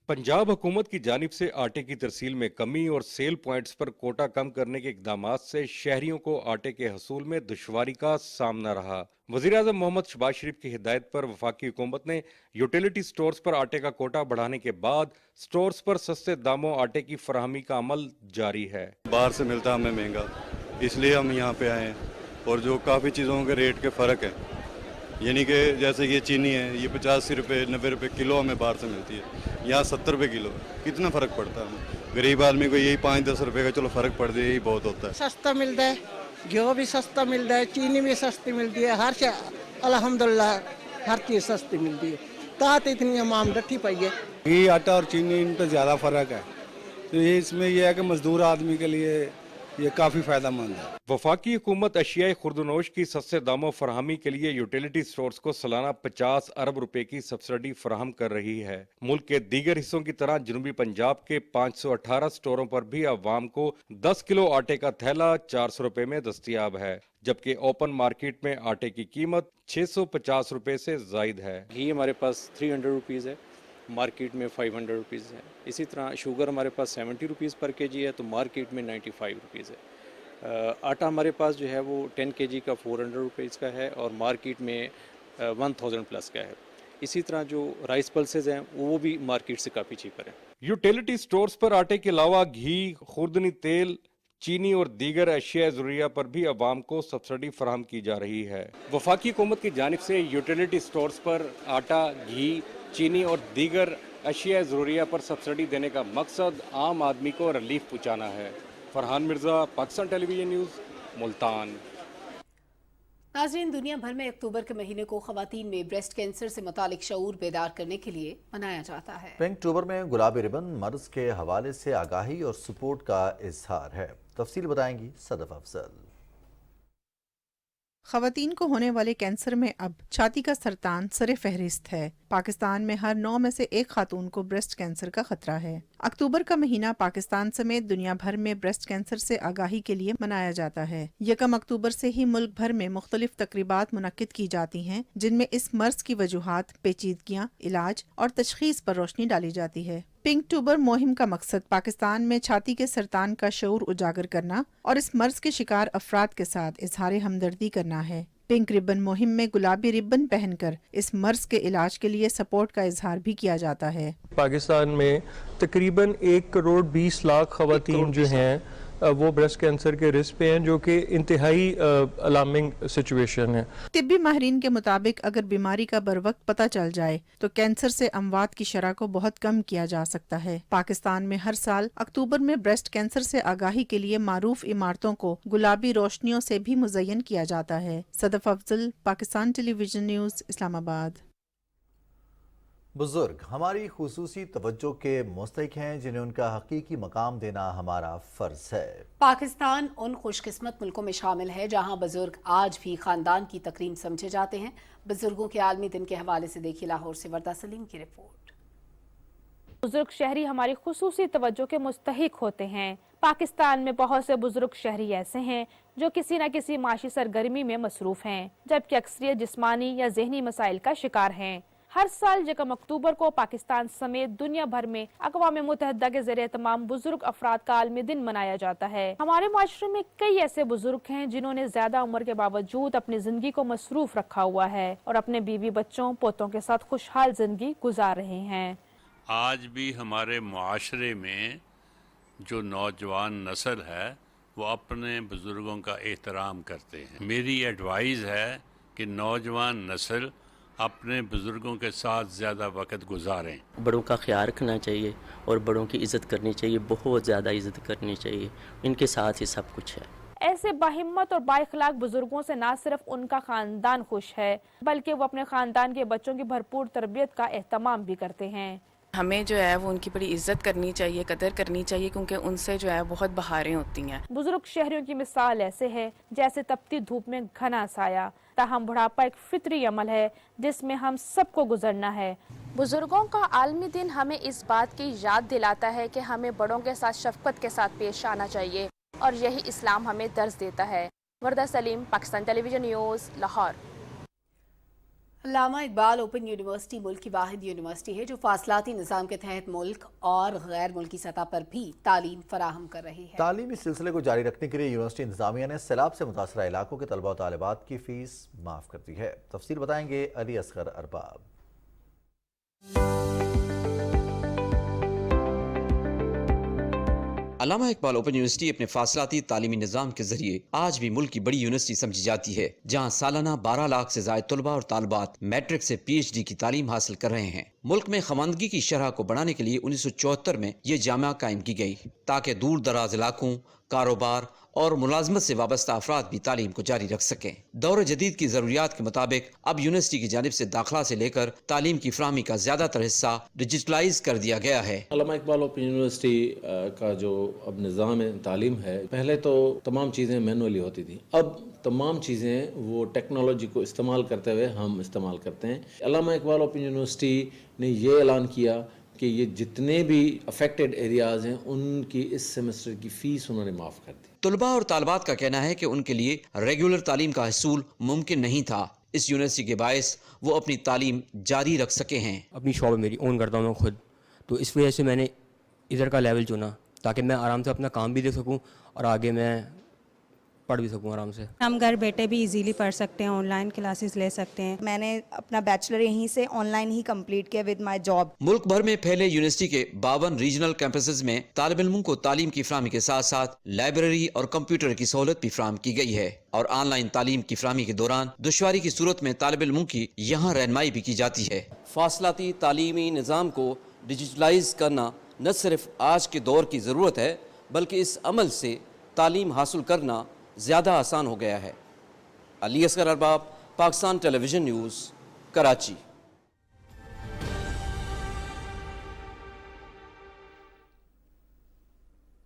पंजाब हुकूमत की जानिब से आटे की तरसील में कमी और सेल पॉइंट्स पर कोटा कम करने के इकदामात से शहरियों को आटे के हसूल में दुश्वारी का सामना रहा। वज़ीर आज़म मोहम्मद शहबाज शरीफ की हिदायत पर वफाकी हुकूमत ने यूटिलिटी स्टोर्स पर आटे का कोटा बढ़ाने के बाद स्टोर्स पर सस्ते दामों आटे की फराहमी का अमल जारी है।
बाहर से मिलता हमें महंगा, इसलिए हम यहाँ पे आए हैं। और जो काफ़ी चीज़ों के रेट के फ़र्क है, यानी कि जैसे ये चीनी है, ये 85 रुपये 90 रुपये किलो हमें बाहर से मिलती है, यहाँ 70 रुपये किलो है। कितना फ़र्क पड़ता है? गरीब आदमी को यही 5-10 रुपये का चलो फ़र्क पड़ जाए, यही बहुत होता है।
सस्ता मिलता है, घी भी सस्ता मिलता है, चीनी भी सस्ती मिलती है, हर चीज़ अल्हम्दुलिल्लाह हर चीज़ सस्ती मिलती है। तात इतनी आम डठी पाई है।
घी आटा और चीनी इन पर ज़्यादा फ़र्क है, तो ये इसमें यह है कि मजदूर आदमी के लिए ये काफ़ी फ़ायदेमंद है।
वफाकी हुकूमत अशियाई खुर्दनोश की सस्ते दामों फराहमी के लिए यूटिलिटी स्टोर्स को सालाना 50 अरब रुपए की सब्सिडी फराहम कर रही है। मुल्क के दीगर हिस्सों की तरह जनूबी पंजाब के 518 स्टोरों पर भी अवाम को 10 किलो आटे का थैला 400 रुपए में दस्तयाब है, जबकि ओपन मार्केट में आटे की कीमत 650 रुपए से जायद है।
घी हमारे पास 300 रुपीज़ है, मार्केट में 500 रुपीज़ है। इसी तरह शुगर हमारे पास 70 रुपीज़ पर केजी है, तो मार्केट में 95 रुपीज़ है। आटा हमारे पास जो है वो 10 केजी का 400 रुपीज़ का है और मार्केट में 1000 प्लस का है। इसी तरह जो राइस पल्सेज हैं वो भी मार्केट से काफ़ी चीपर हैं।
यूटिलिटी स्टोर्स पर आटे के अलावा घी, खुर्दनी तेल, चीनी और दीगर अशिया ज़रूरिया पर भी अवाम को सब्सिडी फराहम की जा रही है। वफाकी हुकूमत की जानिब से यूटिलिटी स्टोर्स पर आटा, घी चीनी और दीगर अशिया ज़रूरिया पर सब्सिडी देने का मकसद आम आदमी को रिलीफ पहुँचाना है। Farhan Mirza, Pakistan television news, Multan.
नाज़रीन, दुनिया भर में अक्टूबर के महीने को ख़वातीन में ब्रेस्ट कैंसर से मुतालिक शऊर बेदार करने के लिए मनाया जाता है।
पिंक अक्टूबर में गुलाबी रिबन मर्ज के हवाले से आगाही और सपोर्ट का इजहार है। तफसील बताएंगी सदफ अफजल।
ख़वातीन को होने वाले कैंसर में अब छाती का सरतान सरे फहरिस्त है। पाकिस्तान में हर 9 में से एक खातून को ब्रेस्ट कैंसर का खतरा है। अक्टूबर का महीना पाकिस्तान समेत दुनिया भर में ब्रेस्ट कैंसर से आगाही के लिए मनाया जाता है। 1 अक्टूबर से ही मुल्क भर में मुख्तलिफ तकरीबात मुनक्किद की जाती हैं, जिनमें इस मर्ज की वजूहात, पेचीदगियाँ, इलाज और तशखीस पर रोशनी डाली जाती है। पिंक अक्टूबर मुहिम का मकसद पाकिस्तान में छाती के सरतान का शऊर उजागर करना और इस मर्ज के शिकार अफराद के साथ इजहार हमदर्दी करना है। पिंक रिबन मुहिम में गुलाबी रिबन पहनकर इस मर्ज के इलाज के लिए सपोर्ट का इजहार भी किया जाता है।
पाकिस्तान में तकरीबन 1,20,00,000 ख़वातीन जो हैं वो ब्रेस्ट कैंसर के रिस्क पे हैं, जो कि इंतहाई अलार्मिंग सिचुएशन है।
तिब्बी माहिरीन के मुताबिक अगर बीमारी का बर वक्त पता चल जाए तो कैंसर से अमवात की शरह को बहुत कम किया जा सकता है। पाकिस्तान में हर साल अक्टूबर में ब्रेस्ट कैंसर से आगाही के लिए मारूफ इमारतों को गुलाबी रोशनियों से भी मुज़य्यन किया जाता है। Sadaf Afzal, Pakistan television news, Islamabad.
बुजुर्ग हमारी खुसूसी तवज्जो के मुस्तहिक हैं, जिन्हें उनका हकीकी मकाम देना हमारा फर्ज है।
पाकिस्तान उन खुशकिस्मत मुल्कों में शामिल है जहां बुजुर्ग आज भी खानदान की तकरीम समझे जाते हैं। बुजुर्गों के आलमी दिन के हवाले से देखिए लाहौर से वर्दा सलीम की रिपोर्ट।
बुजुर्ग शहरी हमारी खुसूसी तवज्जो के मुस्तहिक होते हैं। पाकिस्तान में बहुत से बुजुर्ग शहरी ऐसे हैं जो किसी न किसी माशी सरगर्मी में मसरूफ हैं, जबकि अक्सरियत जिस्मानी या जहनी मसाइल का शिकार हैं। हर साल 1 अक्टूबर को पाकिस्तान समेत दुनिया भर में अक़वाम मुत्तहिदा के ज़रिए तमाम बुजुर्ग अफराद का आलमी दिन मनाया जाता है। हमारे माशरे में कई ऐसे बुजुर्ग हैं जिन्होंने ज्यादा उम्र के बावजूद अपनी जिंदगी को मसरूफ रखा हुआ है और अपने बीवी बच्चों पोतों के साथ खुशहाल जिंदगी गुजार रहे हैं।
आज भी हमारे मुआशरे में जो नौजवान नस्ल है वो अपने बुजुर्गों का एहतराम करते हैं। मेरी एडवाइस है कि नौजवान नस्ल अपने बुजुर्गों के साथ ज़्यादा वक्त गुजारें।
बड़ों का ख्याल रखना चाहिए और बड़ों की इज़्ज़त करनी चाहिए, बहुत ज़्यादा इज़्ज़त करनी चाहिए। इनके साथ ही सब कुछ है।
ऐसे बाहिम्मत और बाइखलाक बुजुर्गों से न सिर्फ उनका खानदान खुश है, बल्कि वो अपने खानदान के बच्चों की भरपूर तरबियत का एहतमाम भी करते हैं।
हमें जो है वो उनकी बड़ी इज्जत करनी चाहिए, कदर करनी चाहिए, क्योंकि उनसे जो है बहुत बहारें होती हैं।
बुजुर्ग शहरियों की मिसाल ऐसे है जैसे तपती धूप में घना साया। ताहम बुढ़ापा एक फितरी अमल है जिसमें हम सबको गुजरना है। बुजुर्गों का आलमी दिन हमें इस बात की याद दिलाता है कि हमें बड़ों के साथ शफकत के साथ पेश आना चाहिए और यही इस्लाम हमें दर्ज देता है। वर्दा सलीम, पाकिस्तान टेलीविजन न्यूज़, लाहौर।
अल्लामा इकबाल ओपन यूनिवर्सिटी मुल्क की वाहिद यूनिवर्सिटी है जो फासलाती निज़ाम के तहत मुल्क और गैर मुल्की सतह पर भी तालीम फराहम कर रही है।
तालीमी सिलसिले को जारी रखने के लिए यूनिवर्सिटी इंतजामिया ने सैलाब से मुतासरा इलाकों के तलबा और तालिबात की फीस माफ़ कर दी है। तफसील बताएंगे अली असगर अरबाब।
अल्लामा इकबाल ओपन यूनिवर्सिटी अपने फासलाती तालीमी निज़ाम के जरिए आज भी मुल्क की बड़ी यूनिवर्सिटी समझी जाती है, जहाँ सालाना 12 लाख से ज़ायद तलबा और तालिबात मैट्रिक से PhD की तालीम हासिल कर रहे हैं। मुल्क में खवानदगी की शरह को बढ़ाने के लिए 1974 में ये जामिया कायम की गई ताकि दूर दराज इलाकों, कारोबार और मुलाजमत से वाबस्ता अफराद भी तालीम को जारी रख सकें। दौर जदीद की ज़रूरियात के मुताबिक अब यूनिवर्सिटी की जानिब से दाखिला से लेकर तालीम की फ्राहमी का ज़्यादातर हिस्सा डिजिटलाइज कर दिया गया है।
अल्लामा इकबाल ओपन यूनिवर्सिटी का जो अब निज़ाम तालीम है, पहले तो तमाम चीज़ें मैनुअली होती थी, अब तमाम चीज़ें वो टेक्नोलॉजी को इस्तेमाल करते हुए हम इस्तेमाल करते हैं। अल्लामा इकबाल ओपन यूनिवर्सिटी ने ये ऐलान किया कि ये जितने भी अफेक्टेड एरियाज़ हैं उनकी इस सेमेस्टर की फ़ीस उन्होंने माफ़ कर दी।
तलबा और तालिबात का कहना है कि उनके लिए रेगुलर तालीम का हसूल मुमकिन नहीं था। इस यूनिवर्सिटी के बायस वो अपनी तालीम जारी रख सके हैं।
अपनी शॉप मेरी ओन करता हूँ मैं खुद, तो इस वजह से मैंने इधर का लेवल चुना ताकि मैं आराम से अपना काम भी देख सकूँ और आगे मैं पढ़ भी सकूँ आराम से।
हम घर बैठे भी इजीली पढ़ सकते हैं, ऑनलाइन क्लासेस ले सकते हैं।
मैंने अपना बैचलर यहीं से ऑनलाइन ही कंप्लीट किया विद माय जॉब।
मुल्क भर में फैले यूनिवर्सिटी के 52 रीजनल कैंपसेस में तालिब इल्मों को तालीम की फराहमी के साथ साथ लाइब्रेरी और कंप्यूटर की सहूलत भी फराहम की गई है और ऑनलाइन तालीम की फराहमी के दौरान दुश्वारी की सूरत में तालिब इल्मों की यहाँ रहनुमाई भी की जाती है। फासलाती तालीमी निज़ाम को डिजिटलाइज करना न सिर्फ आज के दौर की ज़रूरत है बल्कि इस अमल से तालीम हासिल करना ज़्यादा आसान हो गया है। Ali Asghar Arbab, Pakistan television news, Karachi.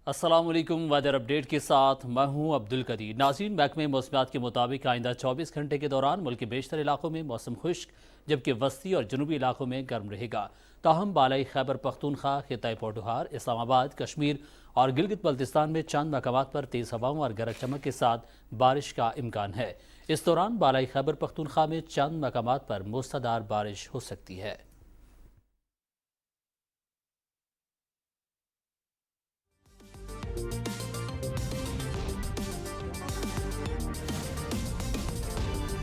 अस्सलाम वालेकुम। वेदर अपडेट के साथ मैं हूं अब्दुल कदीर। नाज़रीन, महकमे मौसमियात के मुताबिक आइंदा 24 घंटे के दौरान मुल्क के बेशतर इलाकों में मौसम खुश्क जबकि वस्ती और जनूबी इलाकों में गर्म रहेगा। ताहम बालाई खैबर पख्तूनख्वा, खिताई पोठोहार, इस्लामाबाद, कश्मीर और गिलगित बल्तिस्तान में चंद मकामात पर तेज़ हवाओं और गरज चमक के साथ बारिश का इम्कान है। इस दौरान बालाई खैबर पख्तूनख्वा में चंद मकामात पर मूसलाधार बारिश हो सकती है।